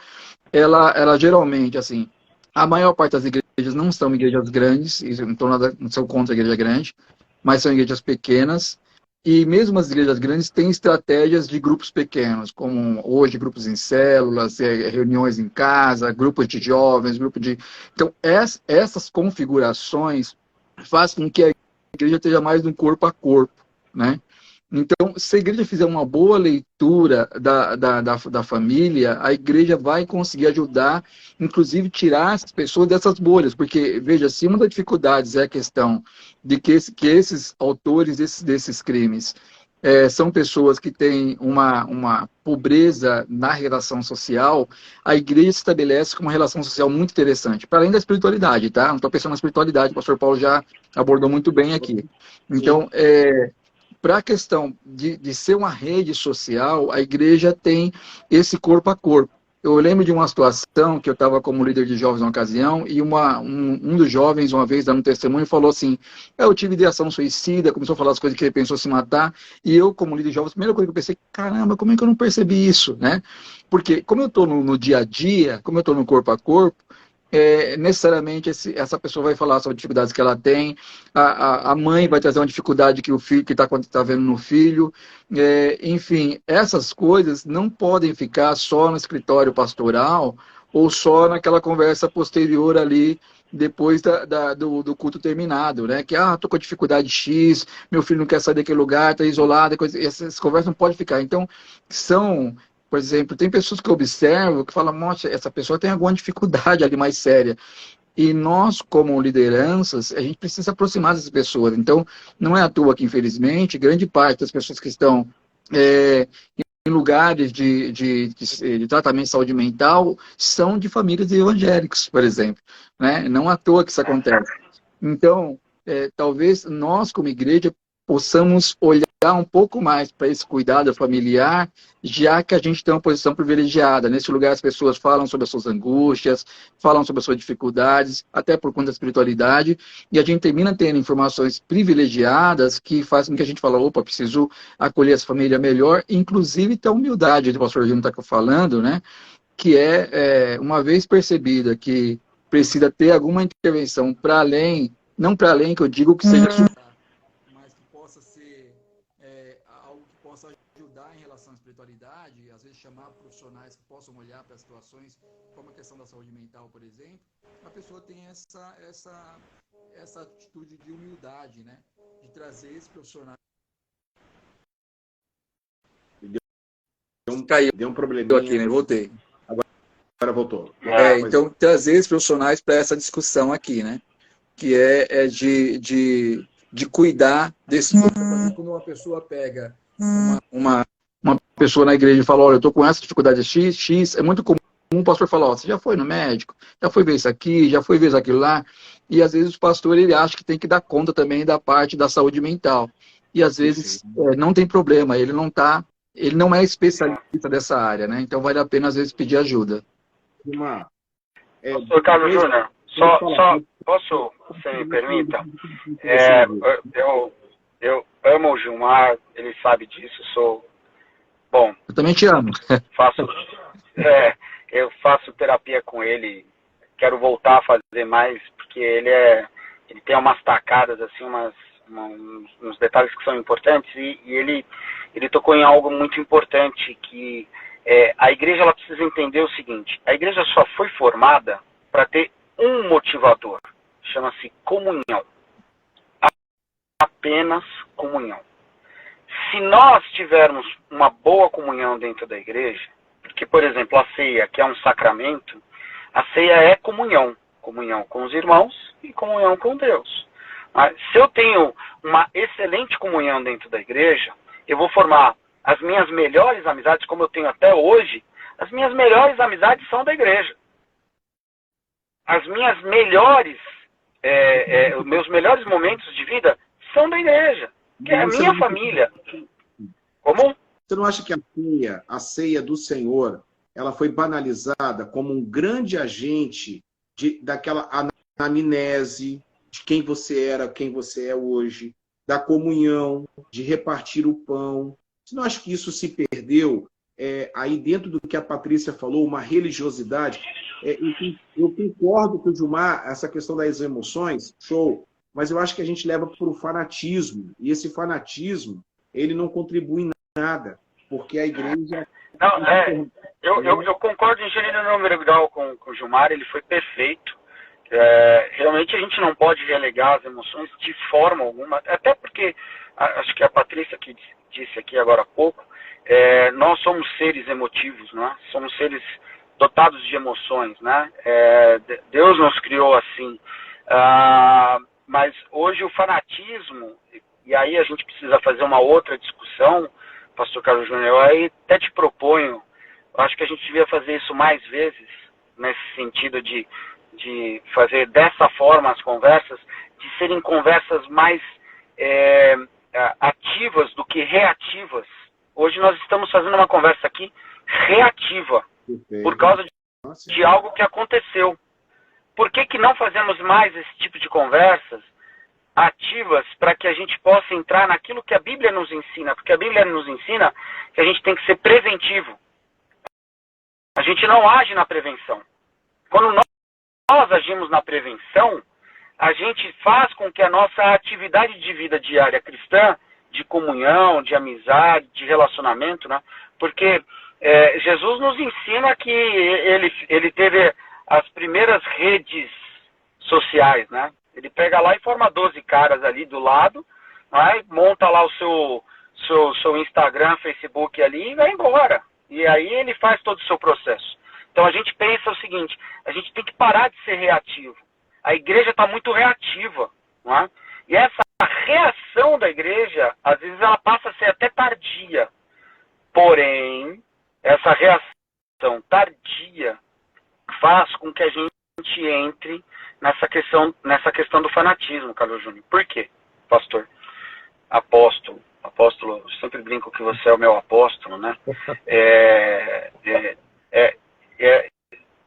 ela geralmente, assim, a maior parte das igrejas não são igrejas grandes, não sou contra a igreja grande, mas são igrejas pequenas, e mesmo as igrejas grandes têm estratégias de grupos pequenos, como hoje grupos em células, reuniões em casa, grupos de jovens, Então, essas configurações fazem com que a igreja esteja mais de um corpo a corpo, né? Então, se a igreja fizer uma boa leitura da família, a igreja vai conseguir ajudar, inclusive tirar essas pessoas dessas bolhas, porque, veja, se uma das dificuldades é a questão de que esses autores desses crimes são pessoas que têm uma pobreza na relação social, a igreja se estabelece com uma relação social muito interessante, para além da espiritualidade, tá? Não estou pensando na espiritualidade, o pastor Paulo já abordou muito bem aqui. Então, para a questão de ser uma rede social, a igreja tem esse corpo a corpo. Eu lembro de uma situação que eu estava como líder de jovens numa ocasião e um dos jovens, uma vez, dando testemunho, falou assim, eu tive ideação suicida, começou a falar as coisas que ele pensou se matar, e eu, como líder de jovens, a primeira coisa que eu pensei, caramba, como é que eu não percebi isso, né? Porque como eu estou no dia a dia, como eu estou no corpo a corpo, necessariamente essa pessoa vai falar sobre dificuldades que ela tem, a mãe vai trazer uma dificuldade que o filho que está vendo no filho, enfim, essas coisas não podem ficar só no escritório pastoral ou só naquela conversa posterior ali depois do culto terminado, né? Que, tô com dificuldade X, meu filho não quer sair daquele lugar, está isolado, essas conversas não podem ficar. Então, por exemplo, tem pessoas que eu observo que falam, nossa, essa pessoa tem alguma dificuldade ali mais séria. E nós, como lideranças, a gente precisa se aproximar dessas pessoas. Então, não é à toa que, infelizmente, grande parte das pessoas que estão em lugares de tratamento de saúde mental são de famílias evangélicas, por exemplo. Né? Não à toa que isso acontece. Então, talvez nós, como igreja, possamos olhar um pouco mais para esse cuidado familiar, já que a gente tem uma posição privilegiada. Nesse lugar as pessoas falam sobre as suas angústias, falam sobre as suas dificuldades, até por conta da espiritualidade, e a gente termina tendo informações privilegiadas que fazem com que a gente fale, opa, preciso acolher essa família melhor, inclusive ter a humildade do pastor Gino está falando, né? Que uma vez percebida que precisa ter alguma intervenção para além, não para além que eu digo que seja mas que possa ser algo que possa ajudar em relação à espiritualidade, às vezes chamar profissionais que possam olhar para as situações, como a questão da saúde mental, por exemplo, a pessoa tem essa atitude de humildade, né? De trazer esse profissional. Deu um probleminha aqui, né? Voltei. Agora voltou. Então, trazer esses profissionais para essa discussão aqui, né? Que é de cuidar desse quando uma pessoa pega uma pessoa na igreja e fala, olha, eu estou com essa dificuldade X, é muito comum o pastor falar, você já foi no médico, já foi ver isso aqui, já foi ver aquilo lá, e às vezes o pastor ele acha que tem que dar conta também da parte da saúde mental, e às vezes não tem problema, ele não é especialista dessa área, né? Então vale a pena às vezes pedir ajuda. Pastor Carlos Júnior, só posso, se me permita? Eu amo o Gilmar, ele sabe disso, bom. Eu também te amo. Eu faço terapia com ele, quero voltar a fazer mais, porque ele tem umas tacadas, assim, uns detalhes que são importantes, e ele tocou em algo muito importante, que a igreja ela precisa entender o seguinte, a igreja só foi formada para ter um motivador, chama-se comunhão. Apenas comunhão. Se nós tivermos uma boa comunhão dentro da igreja, porque, por exemplo, a ceia, que é um sacramento, a ceia é comunhão. Comunhão com os irmãos e comunhão com Deus. Mas, se eu tenho uma excelente comunhão dentro da igreja, eu vou formar as minhas melhores amizades, como eu tenho até hoje, as minhas melhores amizades são da igreja. As minhas melhores, os meus melhores momentos de vida são da igreja, que é a minha família. Como? Você não acha que a ceia do Senhor, ela foi banalizada como um grande agente daquela anamnese de quem você era, quem você é hoje, da comunhão, de repartir o pão? Você não acha que isso se perdeu aí dentro do que a Patrícia falou, uma religiosidade? Eu concordo com o Gilmar, essa questão das emoções, show, mas eu acho que a gente leva para o fanatismo, e esse fanatismo, ele não contribui em nada, porque a igreja... Eu concordo em gênero número grau com o Gilmar, ele foi perfeito. Realmente a gente não pode relegar as emoções de forma alguma, até porque acho que a Patrícia que disse aqui agora há pouco, nós somos seres emotivos, né? Somos seres dotados de emoções, né? Deus nos criou assim. Mas hoje o fanatismo, e aí a gente precisa fazer uma outra discussão, Pastor Carlos Júnior, eu aí até te proponho, acho que a gente devia fazer isso mais vezes, nesse sentido de fazer dessa forma as conversas, de serem conversas mais ativas do que reativas. Hoje nós estamos fazendo uma conversa aqui reativa, por causa de algo que aconteceu. Por que não fazemos mais esse tipo de conversas ativas para que a gente possa entrar naquilo que a Bíblia nos ensina? Porque a Bíblia nos ensina que a gente tem que ser preventivo. A gente não age na prevenção. Quando nós agimos na prevenção, a gente faz com que a nossa atividade de vida diária cristã, de comunhão, de amizade, de relacionamento, né? Porque Jesus nos ensina que ele teve as primeiras redes sociais, né? Ele pega lá e forma 12 caras ali do lado, né? Monta lá o seu Instagram, Facebook ali e vai embora. E aí ele faz todo o seu processo. Então a gente pensa o seguinte, a gente tem que parar de ser reativo. A igreja está muito reativa, não é? E essa reação da igreja, às vezes ela passa a ser até tardia. Porém, essa reação tardia faz com que a gente entre nessa questão do fanatismo, Carlos Júnior. Por quê, pastor? Apóstolo, eu sempre brinco que você é o meu apóstolo, né?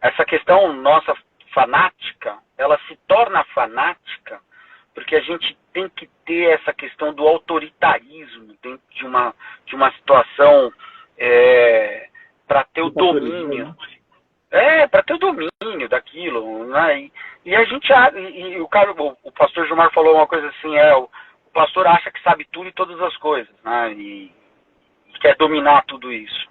Essa questão nossa fanática, ela se torna fanática porque a gente tem que ter essa questão do autoritarismo dentro de uma situação para ter o domínio. Para ter o domínio daquilo, né? E a gente, o pastor Gilmar falou uma coisa assim, o pastor acha que sabe tudo e todas as coisas, né? E quer dominar tudo isso.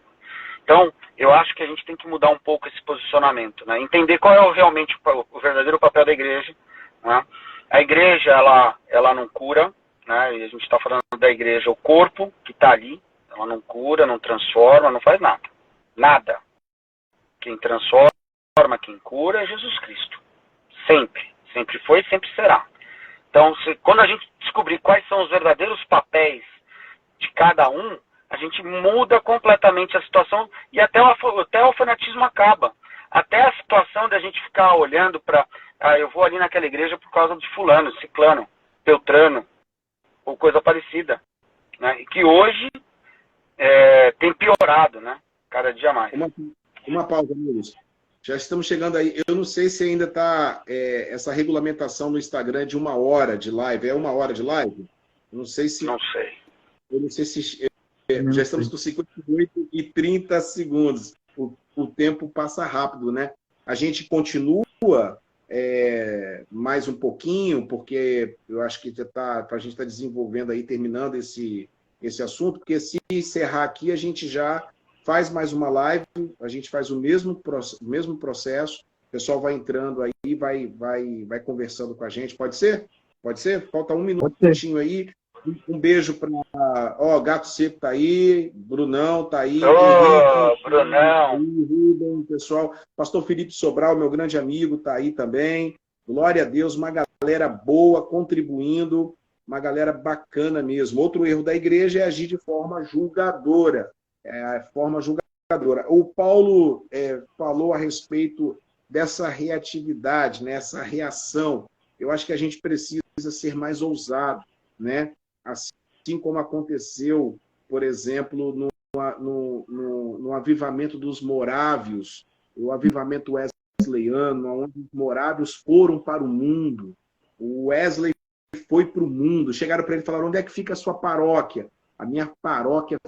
Então, eu acho que a gente tem que mudar um pouco esse posicionamento, né? Entender qual é realmente o verdadeiro papel da igreja, né? A igreja, ela não cura, né? E a gente está falando da igreja, o corpo que está ali, ela não cura, não transforma, não faz nada. Nada. Quem transforma, quem cura é Jesus Cristo. Sempre. Sempre foi e sempre será. Então, quando a gente descobrir quais são os verdadeiros papéis de cada um, a gente muda completamente a situação e até o fanatismo acaba. Até a situação de a gente ficar olhando para... eu vou ali naquela igreja por causa de fulano, ciclano, beltrano, ou coisa parecida. Né? E que hoje tem piorado, né? Cada dia mais. Uma pausa, Luiz. Já estamos chegando aí. Eu não sei se ainda está essa regulamentação no Instagram de 1 hora de live. É 1 hora de live? Não sei se... Não sei. Eu não sei se... já estamos com 58 e 30 segundos. O tempo passa rápido, né? A gente continua mais um pouquinho, porque eu acho que a gente está desenvolvendo aí, terminando esse assunto, porque se encerrar aqui, a gente já faz mais uma live, a gente faz o mesmo processo, o pessoal vai entrando aí, vai conversando com a gente. Pode ser? Pode ser? Falta um minutinho aí. Um beijo para... Gato Seco tá aí, Brunão tá aí. Brunão. Rubem, pessoal. Pastor Felipe Sobral, meu grande amigo, tá aí também. Glória a Deus, uma galera boa, contribuindo, uma galera bacana mesmo. Outro erro da igreja é agir de forma julgadora. O Paulo falou a respeito dessa reatividade, né, essa reação. Eu acho que a gente precisa ser mais ousado, né? Assim como aconteceu, por exemplo, no avivamento dos morávios, o avivamento wesleyano, onde os morávios foram para o mundo. O Wesley foi para o mundo. Chegaram para ele e falaram: onde é que fica a sua paróquia? A minha paróquia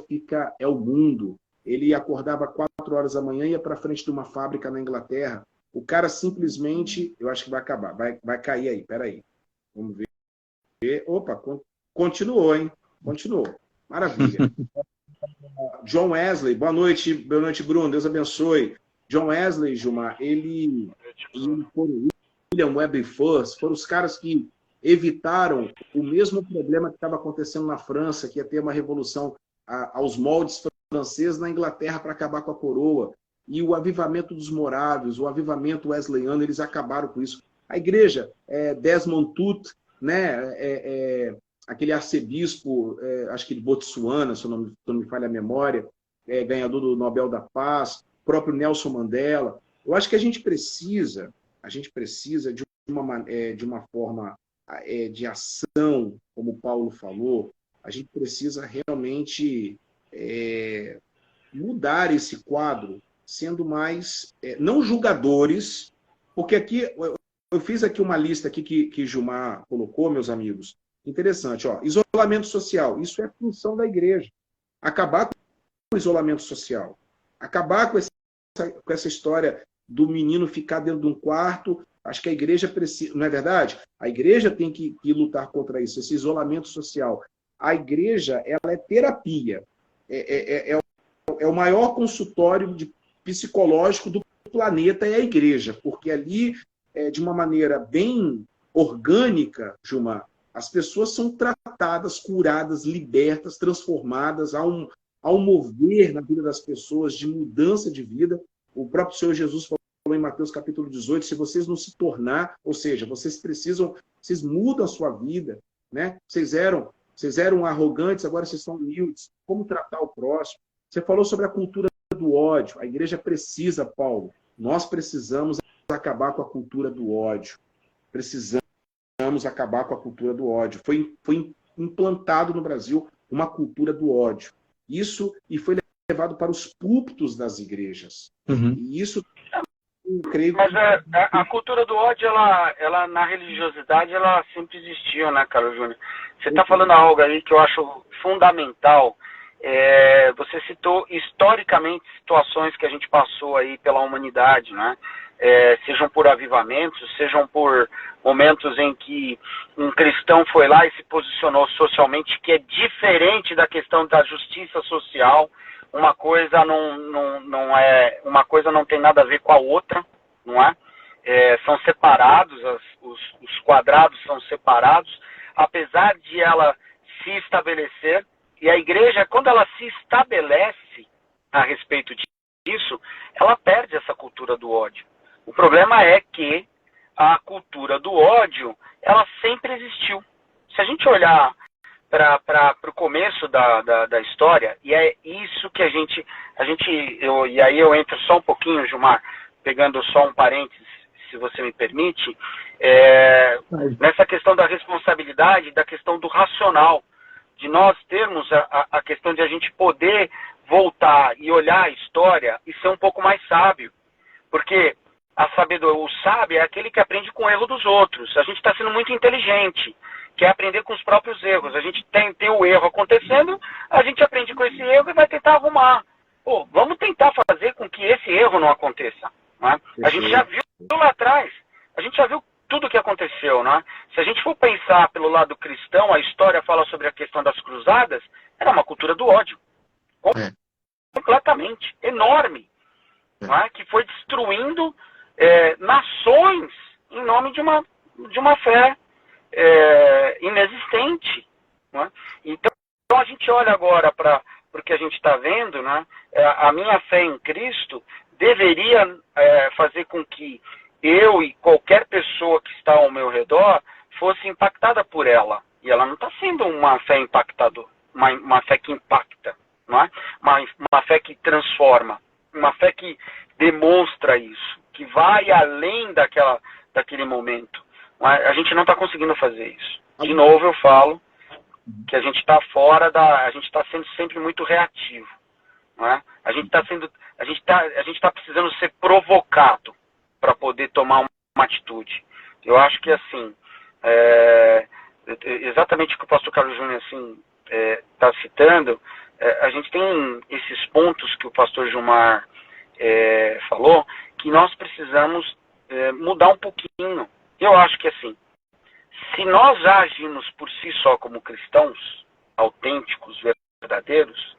é o mundo. Ele acordava 4 horas da manhã e ia para frente de uma fábrica na Inglaterra. O cara simplesmente, eu acho que vai acabar, vai cair aí, peraí. Vamos ver. Opa, continuou, hein? Continuou. Maravilha. John Wesley, boa noite, Bruno, Deus abençoe. John Wesley, Gilmar, ele William Wilberforce, foram os caras que evitaram o mesmo problema que estava acontecendo na França, que ia ter uma revolução aos moldes franceses na Inglaterra para acabar com a coroa. E o avivamento dos morávios, o avivamento wesleyano, eles acabaram com isso. A igreja, Desmond Tutu, né, aquele arcebispo, acho que de Botsuana, se não me falha a memória, ganhador do Nobel da Paz, o próprio Nelson Mandela. Eu acho que a gente precisa de uma forma de ação, como o Paulo falou, a gente precisa realmente mudar esse quadro, sendo mais, não julgadores, porque aqui, eu fiz aqui uma lista aqui que Gilmar colocou, meus amigos, interessante, ó, isolamento social, isso é função da igreja, acabar com o isolamento social, acabar com essa história do menino ficar dentro de um quarto. Acho que a igreja precisa, não é verdade? A igreja tem que lutar contra isso, esse isolamento social. A igreja, ela é terapia, é o maior consultório psicológico do planeta, é a igreja, porque ali, de uma maneira bem orgânica, Gilmar, as pessoas são tratadas, curadas, libertas, transformadas, há um mover na vida das pessoas de mudança de vida. O próprio Senhor Jesus falou em Mateus capítulo 18, se vocês não se tornar, ou seja, vocês mudam a sua vida, né? Vocês eram arrogantes, agora vocês são humildes. Como tratar o próximo? Você falou sobre a cultura do ódio. A igreja precisa, Paulo, nós precisamos acabar com a cultura do ódio. Precisamos acabar com a cultura do ódio. Foi implantado no Brasil uma cultura do ódio. E foi levado para os púlpitos das igrejas. Uhum. E isso, eu creio... Mas a cultura do ódio, ela na religiosidade, ela sempre existiu, né, Carlos Júnior? Você está falando algo aí que eu acho fundamental. Você citou historicamente situações que a gente passou aí pela humanidade, né? Sejam por avivamentos, sejam por momentos em que um cristão foi lá e se posicionou socialmente, que é diferente da questão da justiça social. Uma coisa uma coisa não tem nada a ver com a outra, não é? São separados, os quadrados são separados, apesar de ela se estabelecer. E a igreja, quando ela se estabelece a respeito disso, ela perde essa cultura do ódio. O problema é que a cultura do ódio, ela sempre existiu. Se a gente olhar para o começo da história, e é isso que e aí eu entro só um pouquinho, Gilmar, pegando só um parênteses, se você me permite, nessa questão da responsabilidade, da questão do racional, de nós termos a questão de a gente poder voltar e olhar a história e ser um pouco mais sábio. Porque o sábio é aquele que aprende com o erro dos outros. A gente está sendo muito inteligente, quer aprender com os próprios erros. A gente tem o erro acontecendo, a gente aprende com esse erro e vai tentar arrumar. Vamos tentar fazer com que esse erro não aconteça. Não é? A gente já viu lá atrás, a gente já viu tudo o que aconteceu, né? Se a gente for pensar pelo lado cristão, a história fala sobre a questão das cruzadas, era uma cultura do ódio. Completamente, enorme. Não é? Que foi destruindo nações em nome de uma fé inexistente. Não é? Então a gente olha agora para o que a gente está vendo, né? A minha fé em Cristo deveria fazer com que eu e qualquer pessoa que está ao meu redor fosse impactada por ela. E ela não está sendo uma fé impactadora, uma fé que impacta, não é? Uma fé que transforma, uma fé que demonstra isso, que vai além daquele momento. A gente não está conseguindo fazer isso. De novo eu falo que a gente está a gente está sendo sempre muito reativo, não é? A gente está precisando ser provocado para poder tomar uma atitude. Eu acho que assim, exatamente o que o pastor Carlos Júnior está citando, a gente tem esses pontos que o pastor Gilmar falou, que nós precisamos mudar um pouquinho. Eu acho que assim, se nós já agimos por si só como cristãos autênticos, verdadeiros,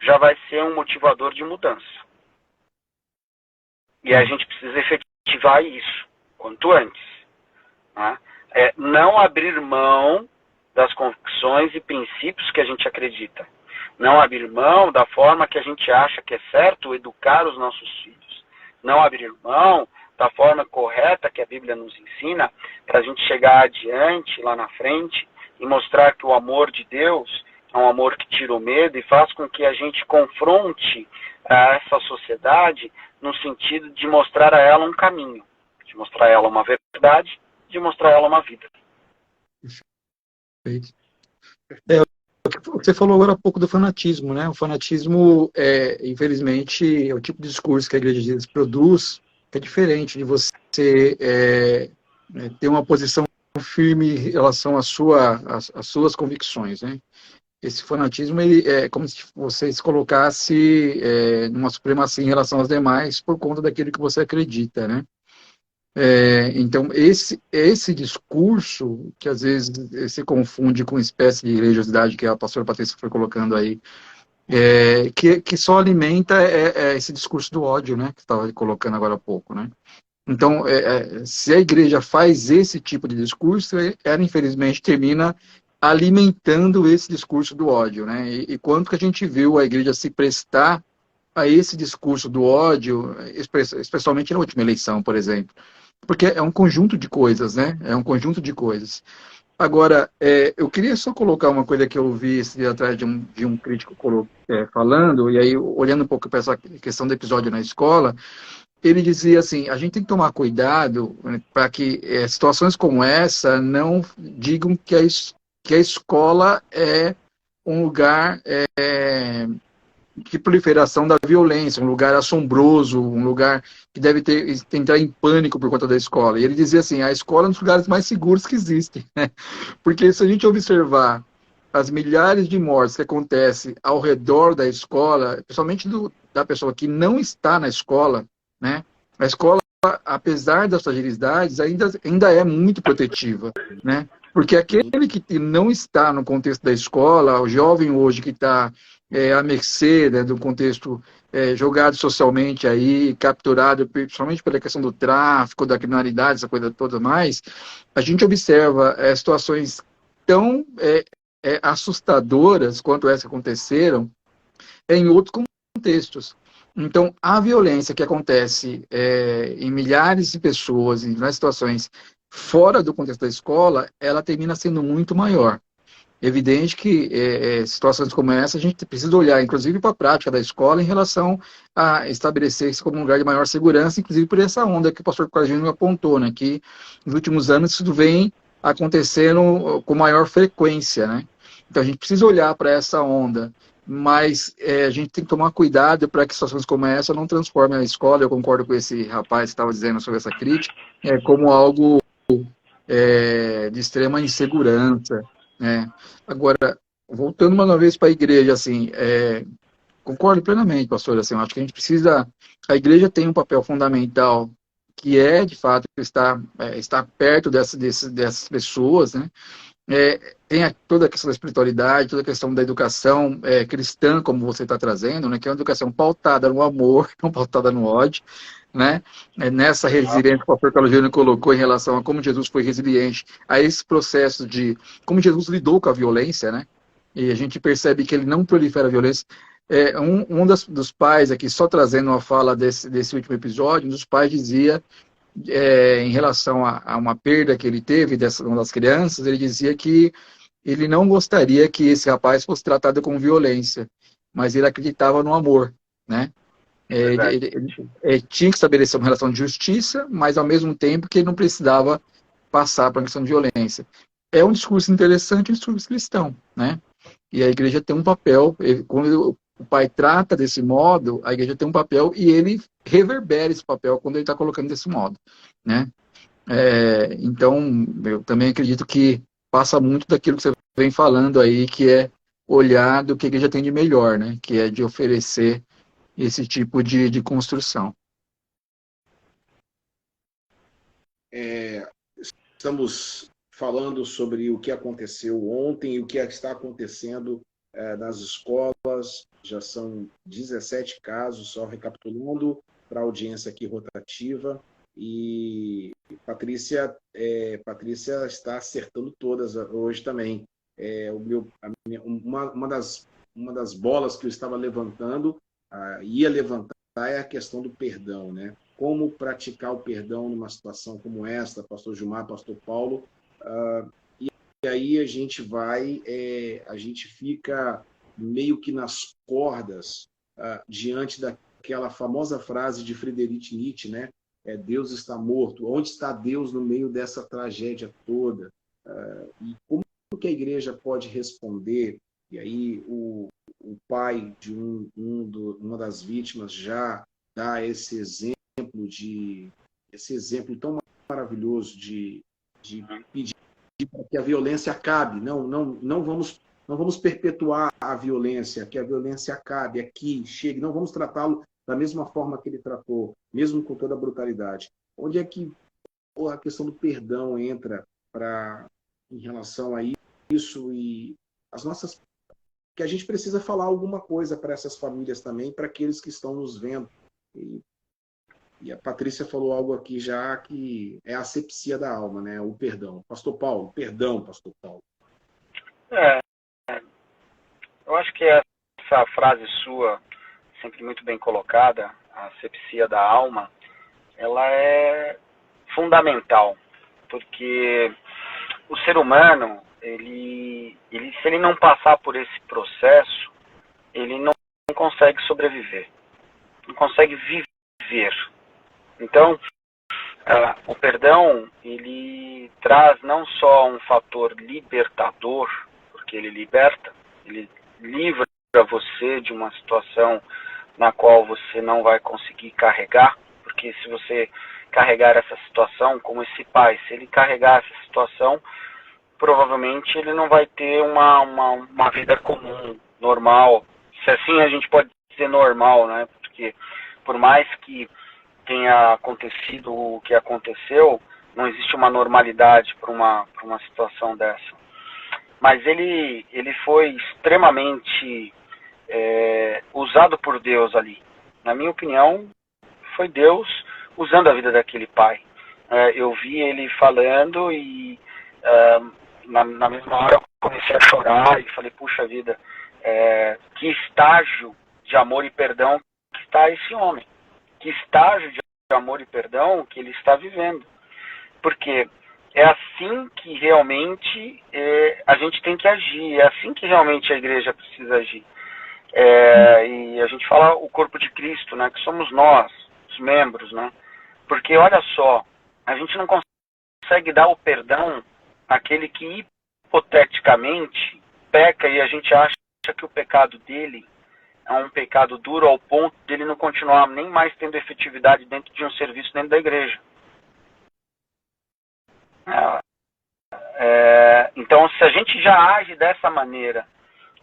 já vai ser um motivador de mudança. E a gente precisa efetivar isso quanto antes. Né? não abrir mão das convicções e princípios que a gente acredita. Não abrir mão da forma que a gente acha que é certo educar os nossos filhos. Não abrir mão da forma correta que a Bíblia nos ensina para a gente chegar adiante, lá na frente, e mostrar que o amor de Deus é um amor que tira o medo e faz com que a gente confronte essa sociedade no sentido de mostrar a ela um caminho, de mostrar a ela uma verdade, de mostrar a ela uma vida. Perfeito. Você falou agora há pouco do fanatismo, né? O fanatismo, infelizmente, é o tipo de discurso que a igreja de Deus produz, que é diferente de você ter uma posição firme em relação às suas convicções, né? Esse fanatismo é como se você se colocasse numa supremacia em relação aos demais por conta daquilo que você acredita, né? Então, esse discurso, que às vezes se confunde com uma espécie de religiosidade que a pastora Patrícia foi colocando aí, que só alimenta esse discurso do ódio, né, que estava colocando agora há pouco, né? Então, se a igreja faz esse tipo de discurso, ela infelizmente termina alimentando esse discurso do ódio, né? E quanto que a gente viu a igreja se prestar a esse discurso do ódio, especialmente na última eleição, por exemplo. Porque é um conjunto de coisas, né? É um conjunto de coisas. Agora, eu queria só colocar uma coisa que eu ouvi esse dia atrás de um crítico falando, e aí, olhando um pouco para essa questão do episódio na escola, ele dizia assim, a gente tem que tomar cuidado, né, para que situações como essa não digam que a escola é um lugar de proliferação da violência, um lugar assombroso, um lugar que deve entrar em pânico por conta da escola. E ele dizia assim, a escola é um dos lugares mais seguros que existem, né? Porque se a gente observar as milhares de mortes que acontecem ao redor da escola, principalmente da pessoa que não está na escola, né? A escola, apesar das fragilidades, ainda é muito protetiva, né? Porque aquele que não está no contexto da escola, o jovem hoje que está à mercê, né, do contexto jogado socialmente aí, capturado principalmente pela questão do tráfico, da criminalidade, essa coisa toda mais, a gente observa situações tão assustadoras quanto essa que aconteceram em outros contextos. Então, a violência que acontece em milhares de pessoas, nas situações fora do contexto da escola, ela termina sendo muito maior. Evidente que situações como essa a gente precisa olhar, inclusive, para a prática da escola em relação a estabelecer isso como um lugar de maior segurança, inclusive por essa onda que o pastor Coragino apontou, né, que nos últimos anos isso vem acontecendo com maior frequência, né? Então a gente precisa olhar para essa onda, mas a gente tem que tomar cuidado para que situações como essa não transformem a escola, eu concordo com esse rapaz que estava dizendo sobre essa crítica, como algo de extrema insegurança, né? Agora, voltando uma vez para a igreja, assim, concordo plenamente, pastor, assim, eu acho que a gente precisa, a igreja tem um papel fundamental, que de fato, estar perto dessas pessoas, né? Tem toda a questão da espiritualidade, toda a questão da educação cristã, como você está trazendo, né? Que é uma educação pautada no amor, não pautada no ódio, né? Nessa resiliência que o pastor Carlos Júnior colocou em relação a como Jesus foi resiliente a esse processo de como Jesus lidou com a violência, né? E a gente percebe que ele não prolifera a violência. Dos pais aqui, só trazendo uma fala desse último episódio, um dos pais dizia, em relação a uma perda que ele teve uma das crianças, ele dizia que ele não gostaria que esse rapaz fosse tratado com violência, mas ele acreditava no amor, né? Ele tinha que estabelecer uma relação de justiça, mas ao mesmo tempo que ele não precisava passar por uma questão de violência. É um discurso interessante, um discurso cristão, né? E a igreja tem um papel, quando o pai trata desse modo, a igreja tem um papel e ele reverbera esse papel quando ele está colocando desse modo, né? Então, eu também acredito que passa muito daquilo que você vem falando aí, que é olhar do que a igreja tem de melhor, né? Que é de oferecer esse tipo de construção. Estamos falando sobre o que aconteceu ontem e o que está acontecendo nas escolas. Já são 17 casos, só recapitulando para a audiência aqui rotativa. E Patrícia está acertando todas hoje também. Uma das bolas que eu estava levantando, ia levantar, é a questão do perdão, né? Como praticar o perdão numa situação como esta, pastor Gilmar, pastor Paulo. E aí a gente fica meio que nas cordas diante daquela famosa frase de Friedrich Nietzsche, né? Deus está morto. Onde está Deus no meio dessa tragédia toda? E como que a igreja pode responder? E aí o pai de uma das vítimas já dá esse exemplo tão maravilhoso de pedir para que a violência acabe. Não vamos perpetuar a violência, que a violência acabe aqui, chegue. Não vamos tratá-lo da mesma forma que ele tratou, mesmo com toda a brutalidade. Onde é que a questão do perdão entra em relação a isso e as nossas... que a gente precisa falar alguma coisa para essas famílias também, para aqueles que estão nos vendo. E a Patrícia falou algo aqui já que é a asepsia da alma, né? O perdão. Pastor Paulo, perdão, Pastor Paulo. Eu acho que essa frase sua, sempre muito bem colocada, a asepsia da alma, ela é fundamental, porque o ser humano, se ele não passar por esse processo, ele não consegue sobreviver, não consegue viver. Então, o perdão, ele traz não só um fator libertador, porque ele liberta, ele livra você de uma situação na qual você não vai conseguir carregar, porque se você carregar essa situação, como esse pai, se ele carregar essa situação, provavelmente ele não vai ter uma vida comum, normal. Se assim a gente pode dizer normal, né? Porque por mais que tenha acontecido o que aconteceu, não existe uma normalidade para uma situação dessa. Mas ele foi extremamente usado por Deus ali. Na minha opinião, foi Deus usando a vida daquele pai. Eu vi ele falando e na mesma hora eu comecei a chorar e falei, puxa vida, que estágio de amor e perdão que está esse homem. Que estágio de amor e perdão que ele está vivendo. Porque é assim que realmente a gente tem que agir, é assim que realmente a igreja precisa agir. E a gente fala o corpo de Cristo, né, que somos nós, os membros, né? Porque olha só, a gente não consegue dar o perdão àquele que hipoteticamente peca e a gente acha que o pecado dele é um pecado duro ao ponto dele não continuar nem mais tendo efetividade dentro de um serviço dentro da igreja. Então, se a gente já age dessa maneira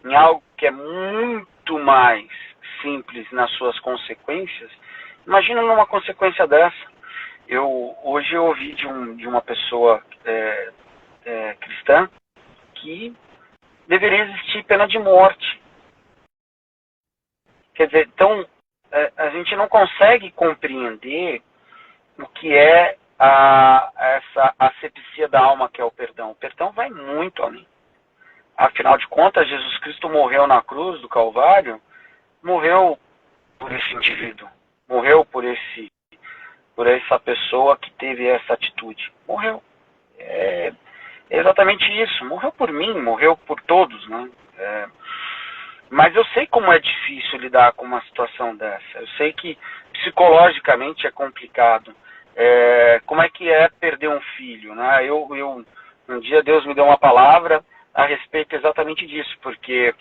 em algo que é muito mais simples nas suas consequências, imagina numa consequência dessa. Hoje eu ouvi de uma pessoa cristã que deveria existir pena de morte. Quer dizer, então, a gente não consegue compreender o que é essa asepsia da alma, que é o perdão. O perdão vai muito além. Afinal de contas, Jesus Cristo morreu na cruz do Calvário, morreu por esse indivíduo, morreu por essa pessoa que teve essa atitude. Morreu. É exatamente isso. Morreu por mim, morreu por todos, né? Mas eu sei como é difícil lidar com uma situação dessa. Eu sei que psicologicamente é complicado. Como é que é perder um filho, né? Um dia Deus me deu uma palavra a respeito exatamente disso, porque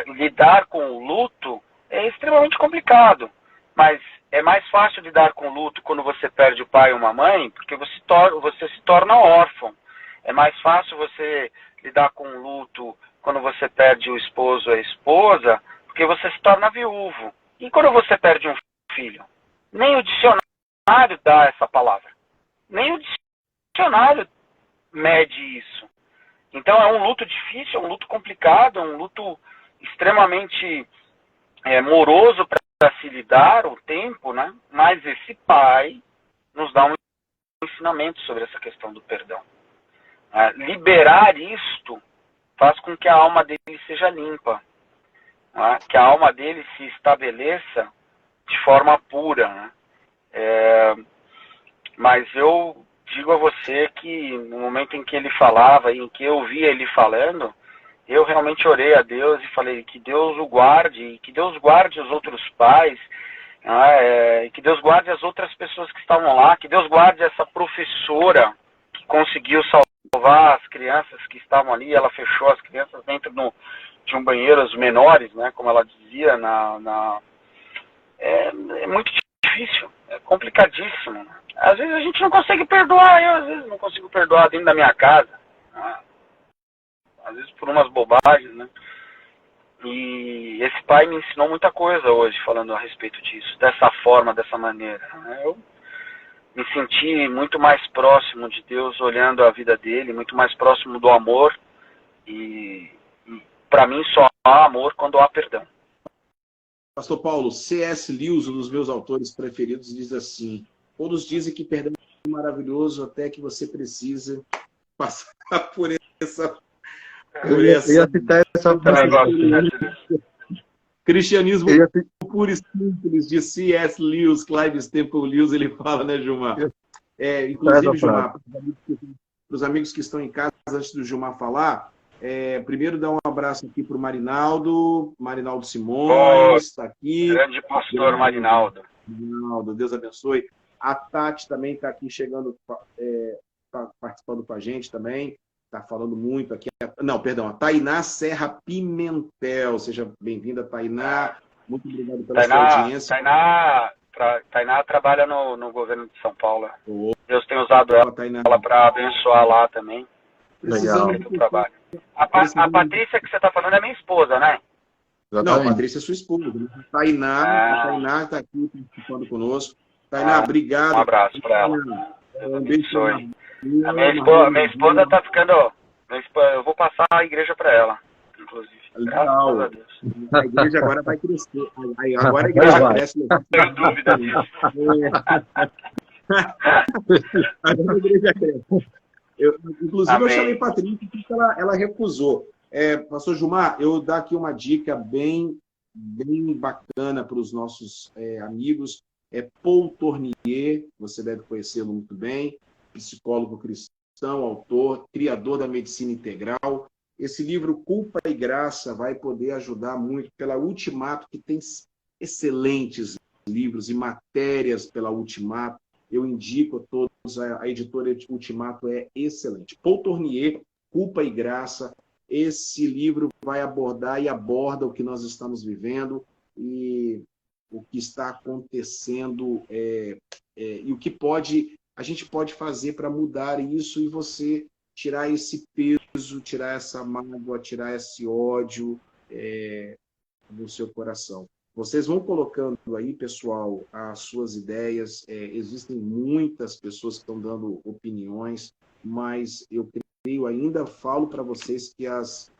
lidar com o luto é extremamente complicado, mas é mais fácil lidar com o luto quando você perde o pai ou uma mãe, porque você se torna órfão. É mais fácil você lidar com o luto quando você perde o esposo ou a esposa, porque você se torna viúvo. E quando você perde um filho? Nem o dicionário dá essa palavra. Nem o dicionário mede isso. Então é um luto difícil, é um luto complicado, é um luto extremamente moroso para se lidar o tempo, né? Mas esse pai, nos dá um ensinamento sobre essa questão do perdão. Liberar isto faz com que a alma dele seja limpa, que a alma dele se estabeleça de forma pura. Mas eu digo a você que no momento em que ele falava, em que eu ouvia ele falando, eu realmente orei a Deus e falei que Deus o guarde, que Deus guarde os outros pais, que Deus guarde as outras pessoas que estavam lá, que Deus guarde essa professora que conseguiu salvar as crianças que estavam ali. Ela fechou as crianças dentro de um banheiro, os menores, né, como ela dizia, é muito difícil, é complicadíssimo. Às vezes a gente não consegue perdoar, eu às vezes não consigo perdoar dentro da minha casa, às vezes por umas bobagens, né? E esse pai me ensinou muita coisa hoje, falando a respeito disso, dessa forma, dessa maneira. Eu me senti muito mais próximo de Deus, olhando a vida dele, muito mais próximo do amor, e para mim só há amor quando há perdão. Pastor Paulo, C.S. Lewis, um dos meus autores preferidos, diz assim: todos dizem que perdão é maravilhoso até que você precisa passar por essa... Eu ia citar essa frase. Cristianismo puro e simples, de C.S. Lewis, Clive Temple Lewis, ele fala, né, Gilmar? Inclusive, Gilmar, para os amigos que estão em casa, antes do Gilmar falar, primeiro dar um abraço aqui para o Marinaldo Simões, está aqui. Grande pastor Marinaldo. Marinaldo, Deus abençoe. A Tati também está aqui chegando, está participando com a gente também, está falando muito aqui. Não, perdão, a Tainá Serra Pimentel. Seja bem-vinda, Tainá. Muito obrigado pela sua audiência. Tainá trabalha no governo de São Paulo. Deus tem usado ela para abençoar lá também. Legal. Do trabalho. A Patrícia que você está falando é minha esposa, né? Não, a Patrícia é sua esposa. A Tainá está aqui participando conosco. Tainá, obrigado. Um abraço para ela. Deus abençoe. A minha esposa está ficando... Eu vou passar a igreja para ela, inclusive. Legal. Graças a Deus. A igreja agora vai crescer. Agora a igreja cresce. Não tenho dúvida disso. Agora a igreja cresce. Inclusive, eu chamei a Patrícia porque ela recusou. Pastor Gilmar, eu dar aqui uma dica bem bacana para os nossos amigos. Paul Tournier, você deve conhecê-lo muito bem, psicólogo cristão, autor, criador da medicina integral. Esse livro, Culpa e Graça, vai poder ajudar muito pela Ultimato, que tem excelentes livros e matérias pela Ultimato. Eu indico a todos, a editora Ultimato é excelente. Paul Tournier, Culpa e Graça, esse livro vai abordar e aborda o que nós estamos vivendo e o que está acontecendo e o que a gente pode fazer para mudar isso e você tirar esse peso, tirar essa mágoa, tirar esse ódio do seu coração. Vocês vão colocando aí, pessoal, as suas ideias. Existem muitas pessoas que estão dando opiniões, mas eu creio, ainda falo para vocês que as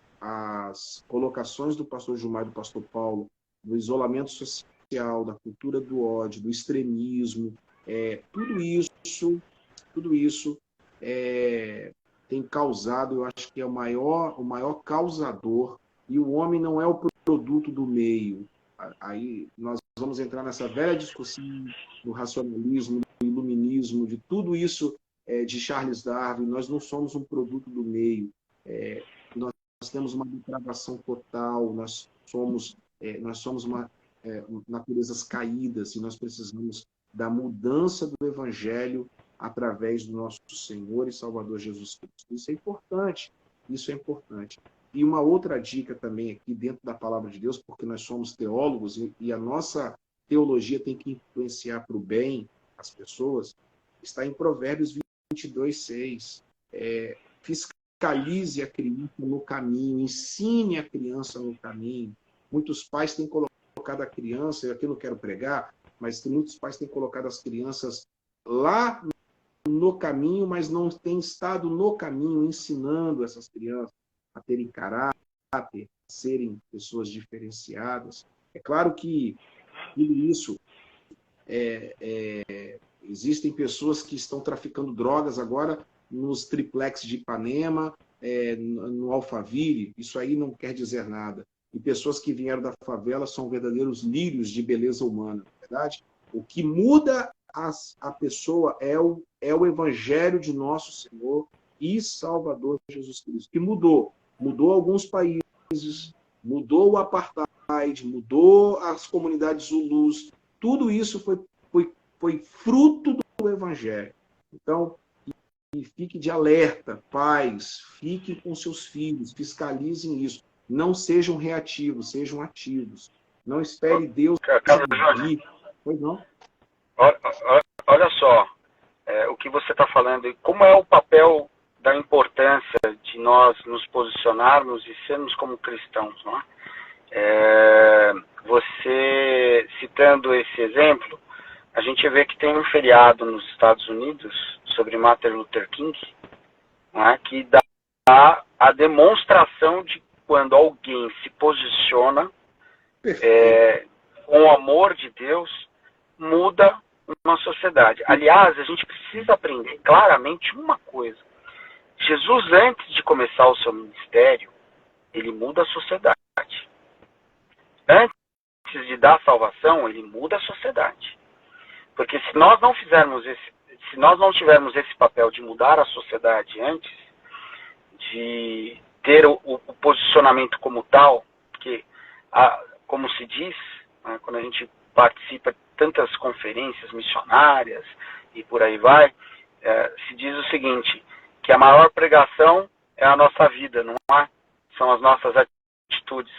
colocações do pastor Gilmar e do pastor Paulo, do isolamento social, da cultura do ódio, do extremismo, tudo isso tem causado, eu acho que é o maior causador, e o homem não é o produto do meio. Aí nós vamos entrar nessa velha discussão do racionalismo, do iluminismo, de tudo isso de Charles Darwin. Nós não somos um produto do meio. Nós temos uma depravação total, nós somos naturezas caídas e nós precisamos da mudança do Evangelho através do nosso Senhor e Salvador Jesus Cristo. Isso é importante. E uma outra dica também aqui dentro da Palavra de Deus, porque nós somos teólogos e a nossa teologia tem que influenciar para o bem as pessoas, está em Provérbios 22:6. Fiscalize a criança no caminho, ensine a criança no caminho. Muitos pais têm colocado a criança, eu aqui não quero pregar, mas muitos pais têm colocado as crianças lá no caminho, mas não têm estado no caminho ensinando essas crianças a terem caráter, a serem pessoas diferenciadas. É claro que tudo isso Existem pessoas que estão traficando drogas agora nos triplex de Ipanema, no Alphaville. Isso aí não quer dizer nada. E pessoas que vieram da favela são verdadeiros lírios de beleza humana, não é verdade? O que muda a pessoa é o Evangelho de nosso Senhor e Salvador Jesus Cristo, que mudou alguns países, mudou o apartheid, mudou as comunidades zulus. Tudo isso foi fruto do Evangelho. Então, fique de alerta, pais, fiquem com seus filhos, fiscalizem isso. Não sejam reativos, sejam ativos. Não espere Deus agir. Pois não? Olha só, o que você está falando, e como é o papel da importância de nós nos posicionarmos e sermos como cristãos, não é? Você, citando esse exemplo, a gente vê que tem um feriado nos Estados Unidos sobre Martin Luther King, não é? Que dá a demonstração de quando alguém se posiciona com o amor de Deus, muda uma sociedade. Aliás, a gente precisa aprender claramente uma coisa. Jesus, antes de começar o seu ministério, ele muda a sociedade. Antes de dar salvação, ele muda a sociedade. Porque se nós não tivermos esse papel de mudar a sociedade antes, de ter o posicionamento como tal, que, como se diz, né, quando a gente participa de tantas conferências missionárias e por aí vai, se diz o seguinte, que a maior pregação é a nossa vida, não é? São as nossas atitudes,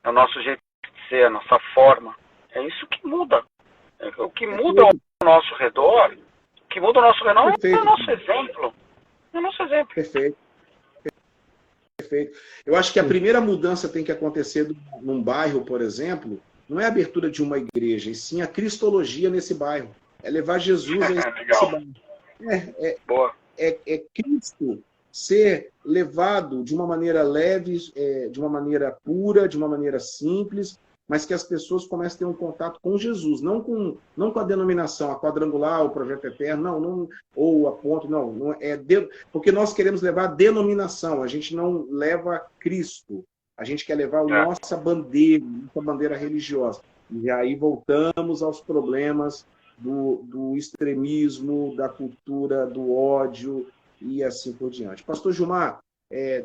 é o nosso jeito de ser, a nossa forma. É isso que muda. O que muda ao nosso redor, é o nosso exemplo. É o nosso exemplo. Perfeito. Eu acho que a primeira mudança tem que acontecer num bairro, por exemplo, não é a abertura de uma igreja, e sim a cristologia nesse bairro. É levar Jesus a esse bairro. Boa. É Cristo ser levado de uma maneira leve, de uma maneira pura, de uma maneira simples, mas que as pessoas comecem a ter um contato com Jesus, não com a denominação, a quadrangular, o projeto eterno, não, ou a ponto, não porque nós queremos levar a denominação, a gente não leva Cristo, a gente quer levar a nossa bandeira religiosa. E aí voltamos aos problemas do extremismo, da cultura, do ódio e assim por diante. Pastor Gilmar,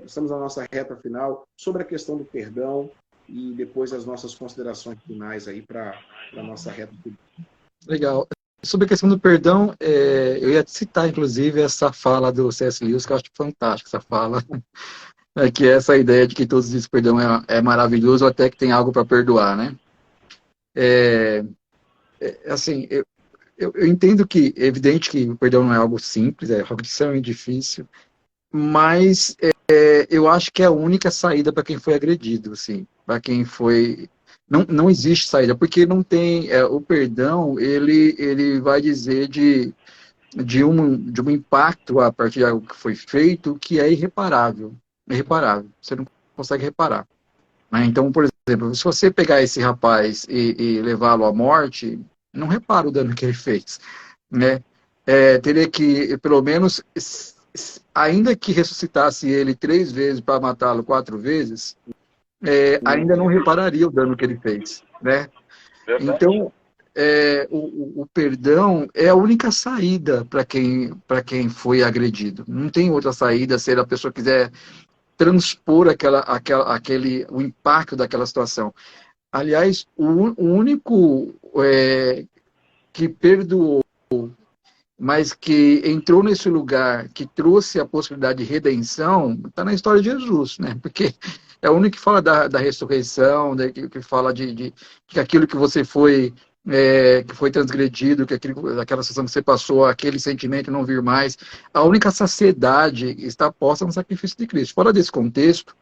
estamos na nossa reta final, sobre a questão do perdão, e depois as nossas considerações finais aí para a nossa reta final. Legal. Sobre a questão do perdão, eu ia citar, inclusive, essa fala do C.S. Lewis, que eu acho fantástica essa fala, que é essa ideia de que todos dizem que perdão é maravilhoso, até que tem algo para perdoar, né? Assim, eu entendo que é evidente que o perdão não é algo simples, é algo extremamente difícil, mas eu acho que é a única saída para quem foi agredido, assim, para quem foi... Não existe saída, porque não tem... o perdão, ele vai dizer de um impacto a partir de algo que foi feito que é irreparável. Irreparável. Você não consegue reparar. Né? Então, por exemplo, se você pegar esse rapaz e levá-lo à morte, não repara o dano que ele fez. Né? Teria que, pelo menos, ainda que ressuscitasse ele 3 vezes para matá-lo 4 vezes, ainda não repararia o dano que ele fez. Né? Então, o perdão é a única saída para quem foi agredido. Não tem outra saída se a pessoa quiser transpor o impacto daquela situação. Aliás, o único que perdoou, mas que entrou nesse lugar, que trouxe a possibilidade de redenção, está na história de Jesus, né? Porque é o único que fala da ressurreição, que fala de aquilo que você foi, que foi transgredido, que aquela situação que você passou, aquele sentimento não vir mais. A única saciedade está posta no sacrifício de Cristo. Fora desse contexto,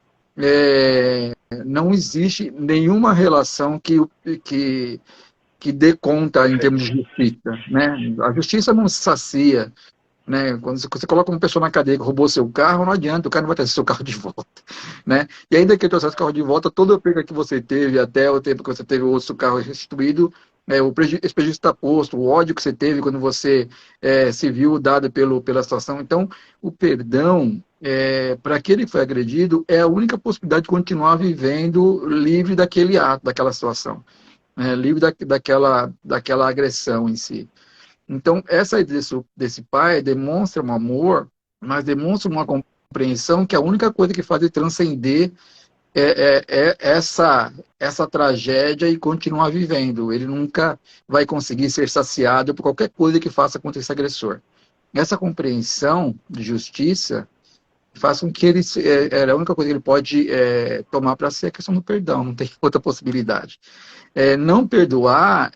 não existe nenhuma relação que dê conta em termos de justiça. Né? A justiça não se sacia né? Quando você coloca uma pessoa na cadeia que roubou seu carro, não adianta, o cara não vai ter seu carro de volta, né? E ainda que ele trouxesse o carro de volta, toda a perda que você teve, até o tempo que você teve o outro carro restituído, esse prejuízo está posto, o ódio que você teve quando você se viu dado pela situação. Então, o perdão, para aquele que foi agredido, é a única possibilidade de continuar vivendo livre daquele ato, daquela situação, né? Livre daquela agressão em si. Então, essa ideia desse pai demonstra um amor, mas demonstra uma compreensão que a única coisa que faz ele transcender essa tragédia e continuar vivendo. Ele nunca vai conseguir ser saciado por qualquer coisa que faça contra esse agressor. Essa compreensão de justiça faz com que ele, a única coisa que ele pode tomar para si é a questão do perdão, não tem outra possibilidade. Não perdoar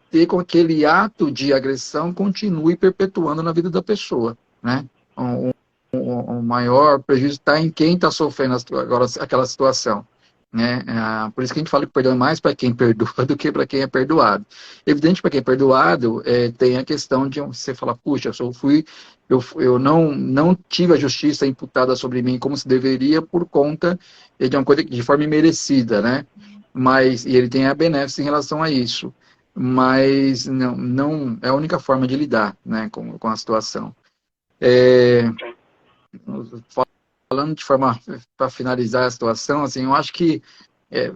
ter com que aquele ato de agressão continue perpetuando na vida da pessoa, né? O maior prejuízo está em quem está sofrendo agora aquela situação, né? Por isso que a gente fala que o perdão é mais para quem perdoa do que para quem é perdoado. Evidente, para quem é perdoado, tem a questão de você falar, puxa, eu não tive a justiça imputada sobre mim como se deveria por conta de uma coisa de forma imerecida, né? E ele tem a benéfica em relação a isso. Mas não é a única forma de lidar, né, com a situação. Falando de forma para finalizar a situação, assim, eu acho que é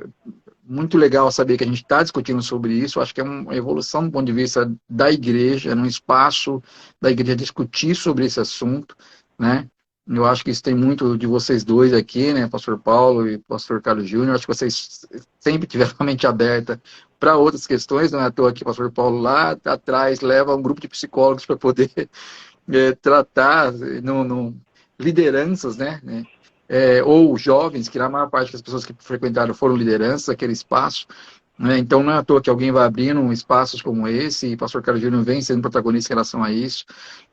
muito legal saber que a gente está discutindo sobre isso. Eu acho que é uma evolução do ponto de vista da igreja, num espaço da igreja discutir sobre esse assunto, né? Eu acho que isso tem muito de vocês dois aqui, né, Pastor Paulo e Pastor Carlos Júnior. Acho que vocês sempre tiveram a mente aberta para outras questões. Não é à toa que o Pastor Paulo lá atrás leva um grupo de psicólogos para poder tratar lideranças, né? Ou jovens, que na maior parte das pessoas que frequentaram foram lideranças daquele espaço, né? Então não é à toa que alguém vai abrindo espaços como esse, e o Pastor Carlos Júnior vem sendo protagonista em relação a isso.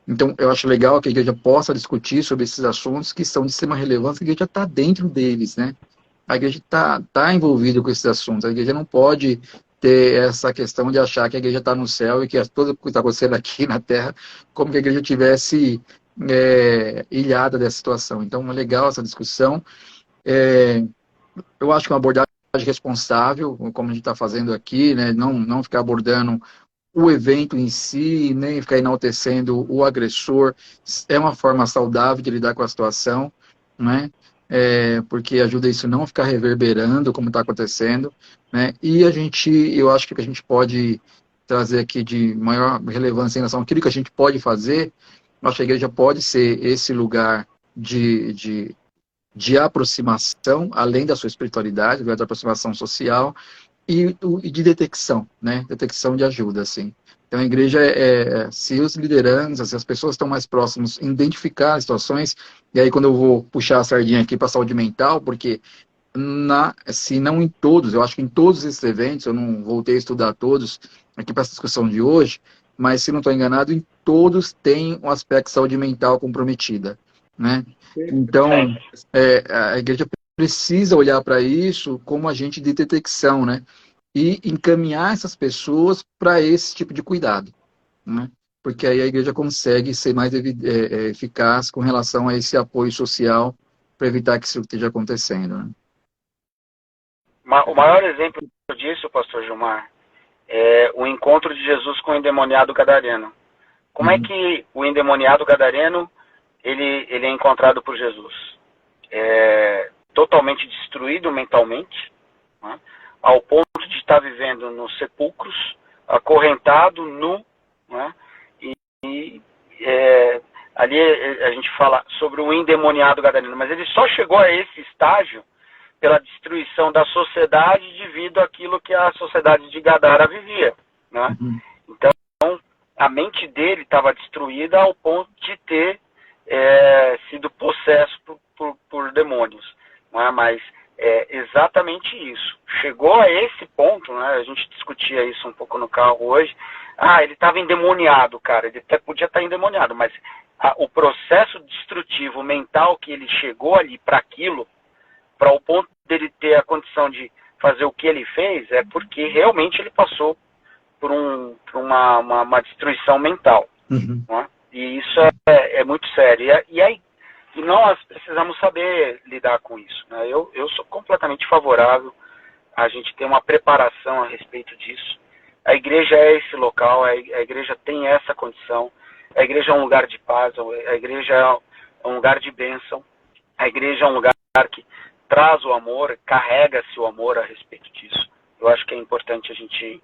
Então eu acho legal que a igreja possa discutir sobre esses assuntos que são de extrema relevância, que a igreja está dentro deles, né? A igreja está envolvida com esses assuntos, a igreja não pode ter essa questão de achar que a igreja está no céu e que tudo o que está acontecendo aqui na Terra, como que a igreja tivesse ilhada dessa situação. Então, é legal essa discussão. Eu acho que é uma abordagem responsável, como a gente está fazendo aqui, né? Não ficar abordando o evento em si, nem ficar enaltecendo o agressor. É uma forma saudável de lidar com a situação, né? Porque ajuda isso não ficar reverberando como está acontecendo, né? E eu acho que a gente pode trazer aqui de maior relevância em relação àquilo que a gente pode fazer. Acho que a igreja pode ser esse lugar de aproximação, além da sua espiritualidade, lugar de aproximação social e de detecção, né? Detecção de ajuda, assim. Então a igreja se os lideranças, se as pessoas estão mais próximas, identificar as situações, e aí quando eu vou puxar a sardinha aqui para a saúde mental, porque se não em todos, eu acho que em todos esses eventos, eu não voltei a estudar todos aqui para essa discussão de hoje, mas se não estou enganado, em todos tem um aspecto de saúde mental comprometida, né? Então, a igreja precisa olhar para isso como agente de detecção, né? E encaminhar essas pessoas para esse tipo de cuidado, né? Porque aí a igreja consegue ser mais eficaz com relação a esse apoio social para evitar que isso esteja acontecendo, né? O maior exemplo disso, pastor Gilmar, é o encontro de Jesus com o endemoniado gadareno. Como é que o endemoniado gadareno ele é encontrado por Jesus? Totalmente destruído mentalmente, né? Ao ponto de estar vivendo nos sepulcros, acorrentado, nu, né? Ali a gente fala sobre o endemoniado gadareno, mas ele só chegou a esse estágio pela destruição da sociedade devido àquilo que a sociedade de Gadara vivia, né? Então, a mente dele estava destruída ao ponto de ter sido possesso por demônios, né? Mas exatamente isso. Chegou a esse ponto, né? A gente discutia isso um pouco no carro hoje. Ele estava endemoniado, cara. Ele até podia estar endemoniado, mas o processo destrutivo mental que ele chegou ali para aquilo, para o ponto dele ter a condição de fazer o que ele fez, é porque realmente ele passou por uma destruição mental. Não é? E isso é muito sério. E nós precisamos saber lidar com isso. Né? Eu sou completamente favorável a gente ter uma preparação a respeito disso. A igreja é esse local, a igreja tem essa condição, a igreja é um lugar de paz, a igreja é um lugar de bênção, a igreja é um lugar que traz o amor, carrega-se o amor a respeito disso. Eu acho que é importante a gente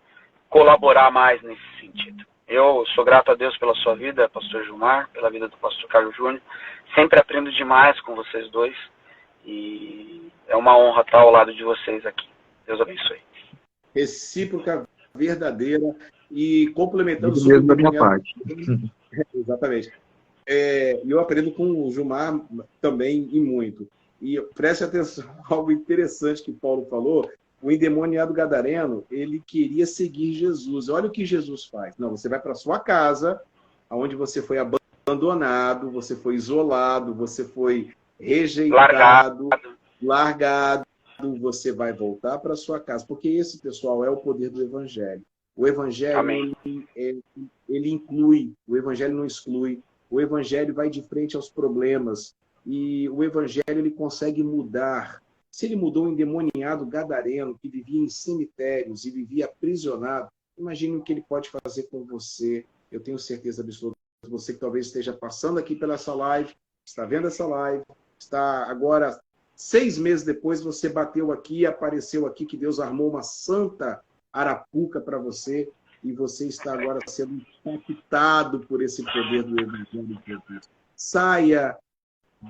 colaborar mais nesse sentido. Eu sou grato a Deus pela sua vida, pastor Gilmar, pela vida do pastor Carlos Júnior. Sempre aprendo demais com vocês dois. E é uma honra estar ao lado de vocês aqui. Deus abençoe. Recíproca, verdadeira e complementando o mesmo da minha parte. Exatamente. Eu aprendo com o Gilmar também e muito. E preste atenção, algo interessante que Paulo falou. O endemoniado gadareno, ele queria seguir Jesus. Olha o que Jesus faz. Não, você vai para sua casa, onde você foi abandonado, você foi isolado, você foi rejeitado, largado. Você vai voltar para sua casa. Porque esse, pessoal, é o poder do Evangelho. O Evangelho, ele inclui, o Evangelho não exclui. O Evangelho vai de frente aos problemas. E o Evangelho, ele consegue mudar. Se ele mudou um endemoniado gadareno que vivia em cemitérios e vivia aprisionado, imagine o que ele pode fazer com você. Eu tenho certeza absoluta. Você que talvez esteja passando aqui pela essa live, está vendo essa live, está agora, 6 meses depois, você bateu aqui, apareceu aqui, que Deus armou uma santa arapuca para você, e você está agora sendo impactado por esse poder do Evangelho de Jesus. Saia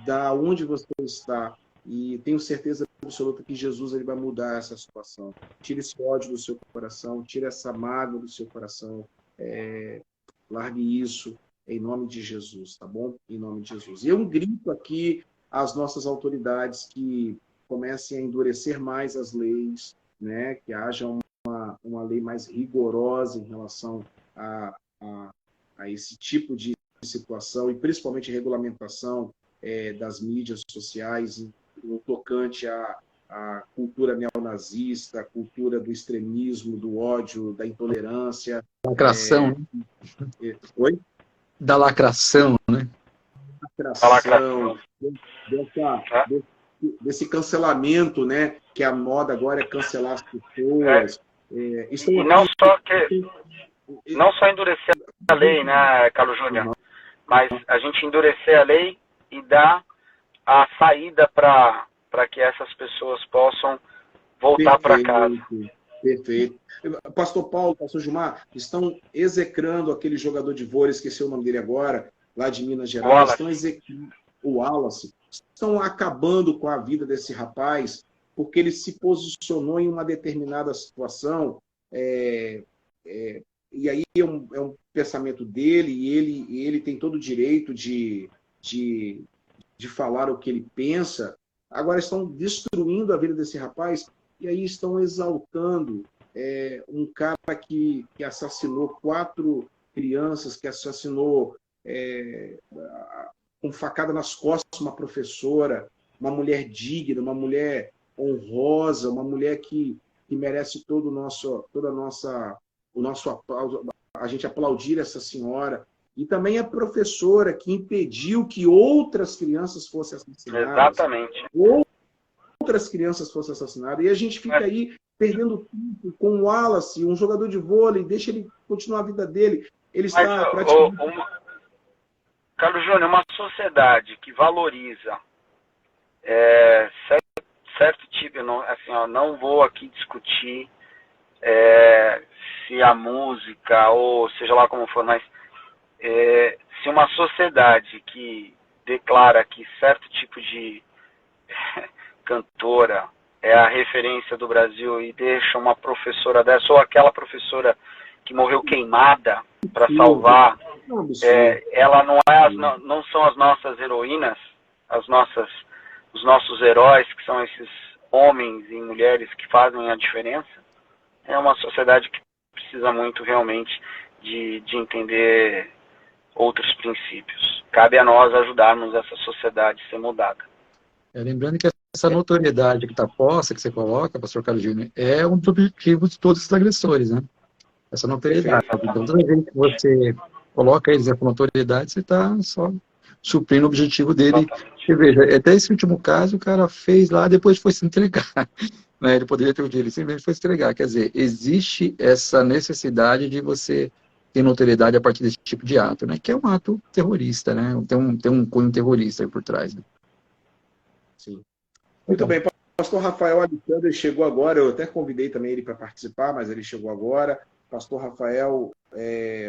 da onde você está, e tenho certeza absoluta que Jesus ele vai mudar essa situação. Tire esse ódio do seu coração, tire essa mágoa do seu coração, largue isso em nome de Jesus, tá bom? Em nome de Jesus. E eu grito aqui às nossas autoridades que comecem a endurecer mais as leis, né? Que haja uma lei mais rigorosa em relação a esse tipo de situação, e principalmente regulamentação das mídias sociais, no tocante à cultura neonazista, a cultura do extremismo, do ódio, da intolerância. Lacração. Oi? Da lacração, né? Lacração. Desse cancelamento, né? Que a moda agora é cancelar as pessoas. E não só endurecer a lei, né, Carlos Júnior? Mas a gente endurecer a lei e dar a saída para que essas pessoas possam voltar para casa. Perfeito. Pastor Paulo, pastor Gilmar, estão execrando aquele jogador de vôlei, esqueci o nome dele agora, lá de Minas Gerais, estão execrando o Wallace, estão acabando com a vida desse rapaz, porque ele se posicionou em uma determinada situação, e aí é um pensamento dele, e ele tem todo o direito de falar o que ele pensa. Agora estão destruindo a vida desse rapaz, e aí estão exaltando um cara que assassinou 4 crianças, que assassinou com facada nas costas uma professora, uma mulher digna, uma mulher honrosa, uma mulher que merece todo o nosso aplauso, a gente aplaudir essa senhora. E também a professora que impediu que outras crianças fossem assassinadas. Exatamente. Outras crianças fossem assassinadas. E a gente fica aí perdendo tempo com o Wallace, um jogador de vôlei, deixa ele continuar a vida dele. Ele está praticamente... Carlos Júnior, uma sociedade que valoriza certo tipo, não vou aqui discutir se a música ou seja lá como for, mas se uma sociedade que declara que certo tipo de cantora é a referência do Brasil e deixa uma professora dessa, ou aquela professora que morreu queimada para salvar, ela não são as nossas heroínas, os nossos heróis, que são esses homens e mulheres que fazem a diferença. É uma sociedade que precisa muito realmente de entender outros princípios. Cabe a nós ajudarmos essa sociedade a ser mudada. Lembrando que essa notoriedade que está posta, que você coloca, pastor Carlos Júnior, é um dos objetivos de todos esses agressores, né? Essa notoriedade. Então, toda vez que você coloca eles com autoridade, você está só suprindo o objetivo dele. Exatamente. Você veja, até esse último caso, o cara fez lá, depois foi se entregar. Né? Ele poderia ter o dinheiro, ele simplesmente foi se entregar. Quer dizer, existe essa necessidade de você ter notoriedade a partir desse tipo de ato, né? Que é um ato terrorista, né? Tem um cunho terrorista aí por trás. Né? Sim. Muito bem, pastor Rafael Alexandre chegou agora, eu até convidei também ele para participar, mas ele chegou agora. Pastor Rafael,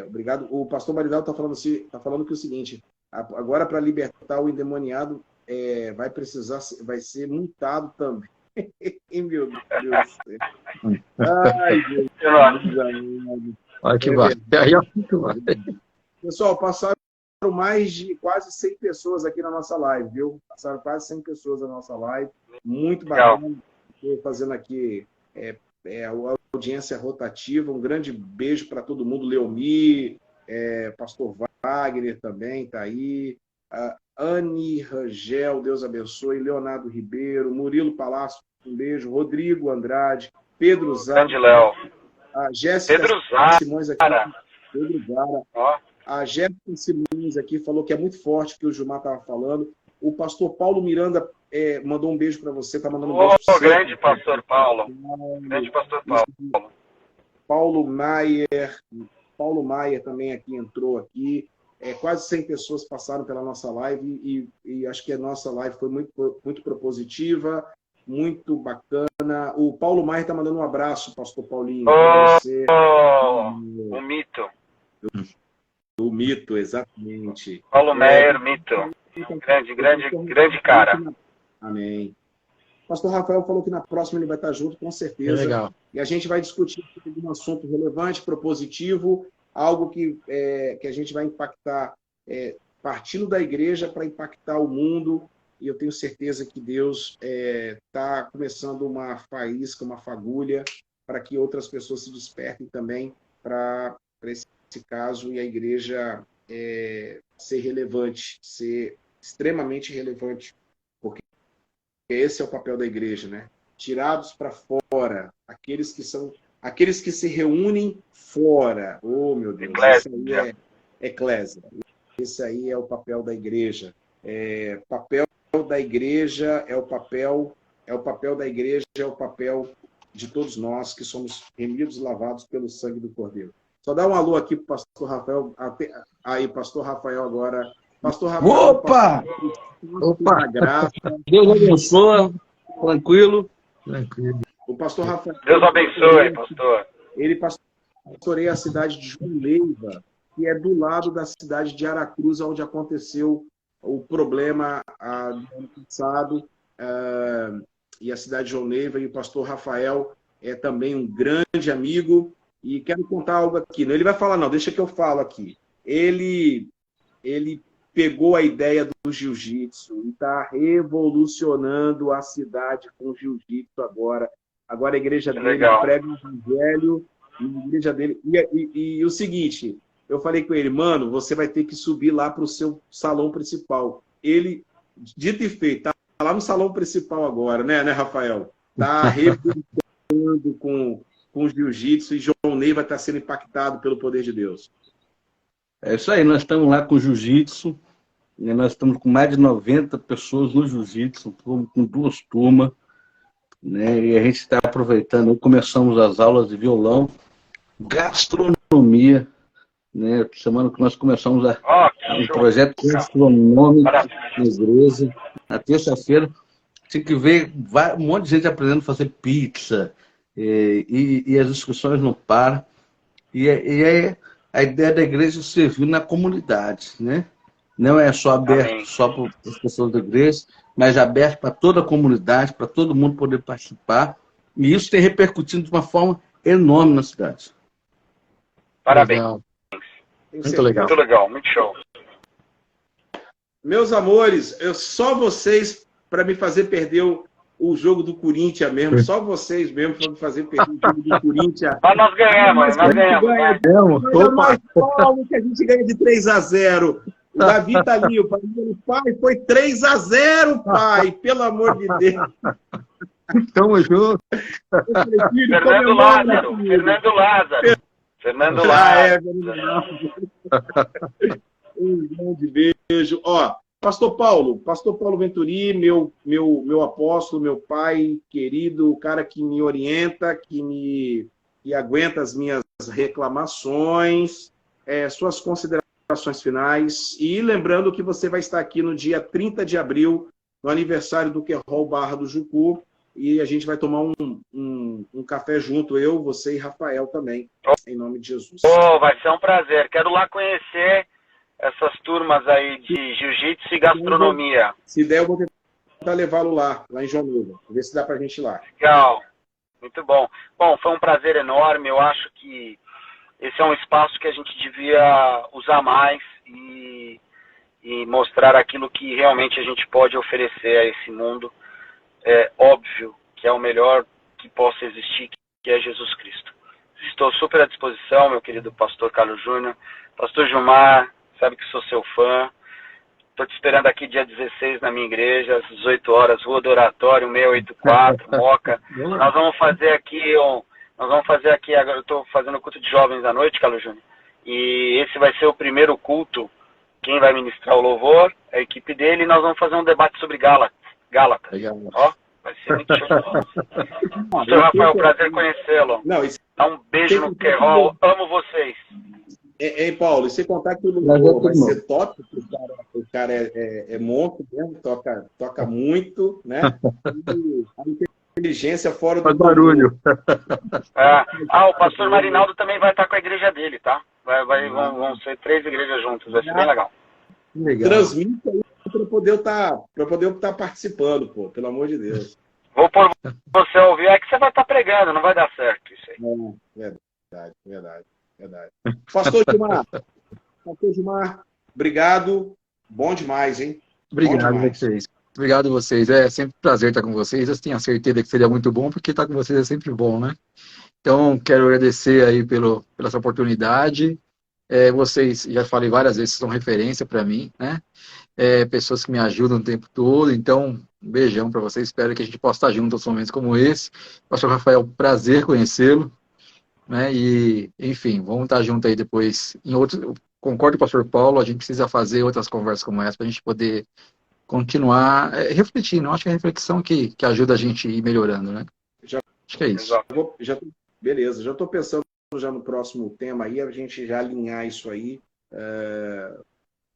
obrigado. O pastor Marinaldo está falando, falando que é o seguinte, agora para libertar o endemoniado vai ser multado também. Meu Deus do céu. Ai, Deus. Olha que vai. Pessoal, passaram mais de quase 100 pessoas aqui na nossa live, viu? Passaram quase 100 pessoas na nossa live. Muito bacana. Estou fazendo aqui a audiência rotativa. Um grande beijo para todo mundo. Leomi, pastor Wagner também está aí. Anne Rangel, Deus abençoe. Leonardo Ribeiro, Murilo Palácio, um beijo. Rodrigo Andrade, Pedro Zara. Grande Léo. A Jéssica Simões aqui. Pedro Zara. Ó. A Jéssica Simões aqui falou que é muito forte o que o Gilmar estava falando. O pastor Paulo Miranda mandou um beijo para você. Está mandando um beijo para você. Grande pastor Paulo. Grande pastor Paulo. Paulo Maier também aqui entrou aqui. Quase 100 pessoas passaram pela nossa live e acho que a nossa live foi muito propositiva, muito bacana. O Paulo Maier está mandando um abraço, pastor Paulinho. Você. O mito. O mito, exatamente. Paulo Maier, mito. Grande cara. Amém. Pastor Rafael falou que na próxima ele vai estar junto, com certeza. Legal. E a gente vai discutir um assunto relevante, propositivo, algo que a gente vai impactar, partindo da igreja para impactar o mundo. E eu tenho certeza que Deus está começando uma faísca, uma fagulha, para que outras pessoas se despertem também para esse caso e a igreja ser relevante, ser extremamente relevante, porque esse é o papel da igreja, né? Tirados para fora, aqueles que se reúnem fora. Oh, meu Deus, isso aí é eclésia. Esse aí é o papel da igreja. Papel da igreja é o papel da igreja, é o papel de todos nós que somos remidos e lavados pelo sangue do Cordeiro. Só dá um alô aqui para o pastor Rafael. Aí, pastor Rafael agora. Pastor Rafael. Opa! Opa! Graça. Deus abençoe. Tranquilo. O pastor Rafael. Deus abençoe, pastor. Ele pastoreia a cidade de João Neiva, que é do lado da cidade de Aracruz, onde aconteceu o problema no ano passado. E a cidade de João Neiva, e o pastor Rafael é também um grande amigo. E quero contar algo aqui. Ele vai falar, não, deixa que eu falo aqui. Ele pegou a ideia do jiu-jitsu e está revolucionando a cidade com o jiu-jitsu agora. Agora a igreja dele prega o evangelho, a igreja dele. E o seguinte, eu falei com ele, mano, você vai ter que subir lá para o seu salão principal. Ele, dito e feito, está lá no salão principal agora, né Rafael? Está revolucionando com o jiu-jitsu, e João Neiva está sendo impactado pelo poder de Deus. É isso aí, nós estamos lá com o jiu-jitsu, nós estamos com mais de 90 pessoas no jiu-jitsu, com 2 turmas, né? E a gente está aproveitando, começamos as aulas de violão, gastronomia, né? Semana que nós começamos um projeto gastronômico na igreja, na terça-feira, tinha que ver um monte de gente aprendendo a fazer pizza, e as discussões não param. E a ideia da igreja é servir na comunidade, né? Não é só aberto só para as pessoas da igreja, mas aberto para toda a comunidade, para todo mundo poder participar. E isso tem repercutido de uma forma enorme na cidade. Parabéns. Legal. Muito legal. Muito legal, muito show. Meus amores, só vocês para me fazer perder o jogo do Corinthians mesmo, só vocês mesmo para me fazer perder o jogo do Corinthians. Mas nós ganhamos. É mais Paulo que a gente ganha de 3-0. O Davi tá ali, o pai, foi 3-0, pai, pelo amor de Deus. Tamo junto. Fernando Lázaro. Fernando Lara. Um grande beijo. Ó, Pastor Paulo Venturi, meu apóstolo, meu pai querido, o cara que me orienta, que aguenta as minhas reclamações, suas considerações finais. E lembrando que você vai estar aqui no dia 30 de abril, no aniversário do Querol Barra do Jucu, e a gente vai tomar um café junto, eu, você e Rafael também, em nome de Jesus. Vai ser um prazer. Quero lá conhecer essas turmas aí de jiu-jitsu e gastronomia. Se der, eu vou tentar levá-lo lá em João Novo. Ver se dá pra gente ir lá. Legal. Muito bom. Bom, foi um prazer enorme. Eu acho que esse é um espaço que a gente devia usar mais e mostrar aquilo que realmente a gente pode oferecer a esse mundo. É óbvio que é o melhor que possa existir, que é Jesus Cristo. Estou super à disposição, meu querido pastor Carlos Júnior. Pastor Gilmar, sabe que sou seu fã. Estou te esperando aqui dia 16 na minha igreja, às 18 horas, Rua do Oratório, 684, Moca. Nós vamos fazer aqui, agora eu estou fazendo culto de jovens à noite, Carlos Júnior. E esse vai ser o primeiro culto. Quem vai ministrar o louvor, a equipe dele, e nós vamos fazer um debate sobre Gálatas. Ó, vai ser muito show. Pastor Rafael, prazer conhecê-lo. Dá um beijo no Querol, amo vocês. Ei, Paulo, e sem contar que o louvor vai ser top, o cara é monstro mesmo, toca muito, né? E a inteligência fora do barulho. O pastor Marinaldo também vai estar com a igreja dele, tá? Vão ser 3 igrejas juntas, vai ser bem legal. Transmite aí para poder estar participando, pô, pelo amor de Deus. Vou por você ouvir, é que você vai estar pregando, não vai dar certo isso aí. Verdade. Pastor Gilmar, obrigado. Bom demais, hein? Obrigado a vocês. Obrigado a vocês. É sempre um prazer estar com vocês. Eu tenho a certeza que seria muito bom, porque estar com vocês é sempre bom, né? Então, quero agradecer aí pela essa oportunidade. Vocês, já falei várias vezes, são referência para mim, né? Pessoas que me ajudam o tempo todo. Então, um beijão para vocês. Espero que a gente possa estar junto em momentos como esse. Pastor Rafael, prazer conhecê-lo. Né? E, enfim, vamos estar junto aí depois. Concordo com o pastor Paulo, a gente precisa fazer outras conversas como essa para a gente poder continuar refletindo. Acho que é a reflexão que ajuda a gente a ir melhorando, né? Acho que é isso. Beleza, já estou pensando já no próximo tema aí, a gente já alinhar isso aí,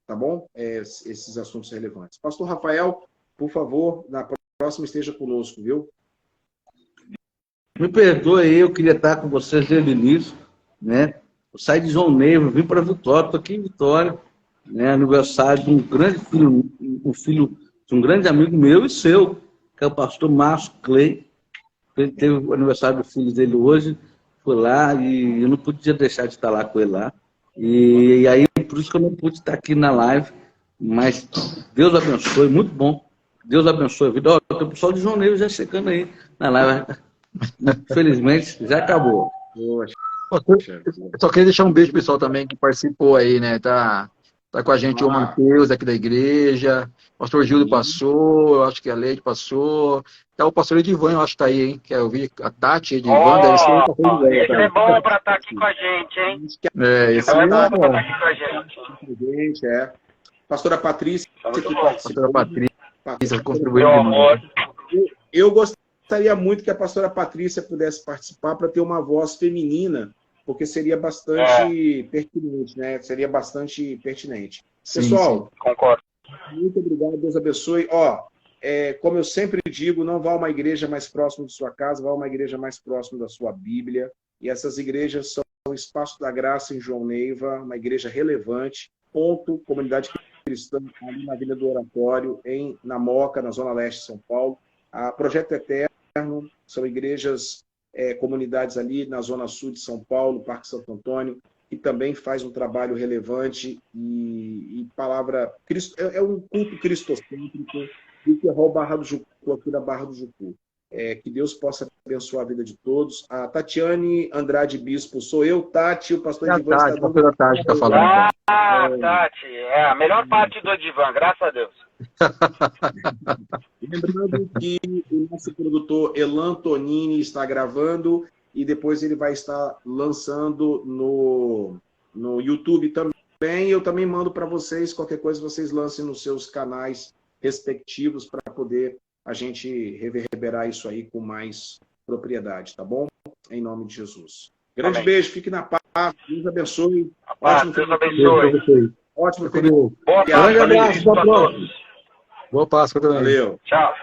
tá bom? Esses assuntos relevantes. Pastor Rafael, por favor, na próxima esteja conosco, viu? Me perdoe, eu queria estar com vocês desde o início, né? Eu saí de João Neiva, vim para Vitória, estou aqui em Vitória, né? Aniversário de um grande filho, filho de um grande amigo meu e seu, que é o pastor Márcio Clay. Ele teve o aniversário do filho dele hoje, foi lá e eu não podia deixar de estar lá com ele lá. E aí, por isso que eu não pude estar aqui na live, mas Deus abençoe, muito bom. Deus abençoe a vida. Ó, tem o pessoal de João Neiva já chegando aí na live. Infelizmente, já acabou. Eu só queria deixar um beijo pro pessoal também que participou aí, né? Tá com a gente o Matheus aqui da igreja, o pastor Gildo passou, eu acho que a Leide passou, tá o pastor Edivan, eu acho que tá aí, hein? Que eu vi a Tati, Edivan, deve ser o pastor Edivan. Esse é bom pra estar aqui com a gente, hein? Esse é bom pra estar aqui com a gente. Pastora Patrícia, pastora Patrícia contribuiu muito. Eu gostaria muito que a pastora Patrícia pudesse participar para ter uma voz feminina, porque seria bastante pertinente, né? Seria bastante pertinente. Sim, pessoal, sim. Concordo. Muito obrigado, Deus abençoe. Como eu sempre digo, não vá a uma igreja mais próxima de sua casa, vá a uma igreja mais próxima da sua Bíblia. E essas igrejas são o Espaço da Graça em João Neiva, uma igreja relevante, comunidade cristã, ali na Vila do Oratório, na Moca, na Zona Leste de São Paulo. A Projeto Eterno, são igrejas, comunidades ali na Zona Sul de São Paulo, Parque Santo Antônio, que também faz um trabalho relevante e palavra... É um culto cristocêntrico do Querol Barra do Jucu, aqui da Barra do Jucu. Que Deus possa abençoar a vida de todos. A Tatiane Andrade Bispo, sou eu, Tati, o pastor Edivan está dando... Tati está falando. Tati, é a melhor parte do Edivan, graças a Deus. Lembrando que o nosso produtor Elan Tonini está gravando e depois ele vai estar lançando no YouTube também. Eu também mando para vocês, qualquer coisa vocês lancem nos seus canais respectivos para poder a gente reverberar isso aí com mais propriedade, tá bom? Em nome de Jesus. Grande Amém. Beijo, fique na paz, Deus abençoe. Deus abençoe. Ótimo feriado. Boa Grande abraço, para todos. boa Páscoa também. Valeu. Tchau.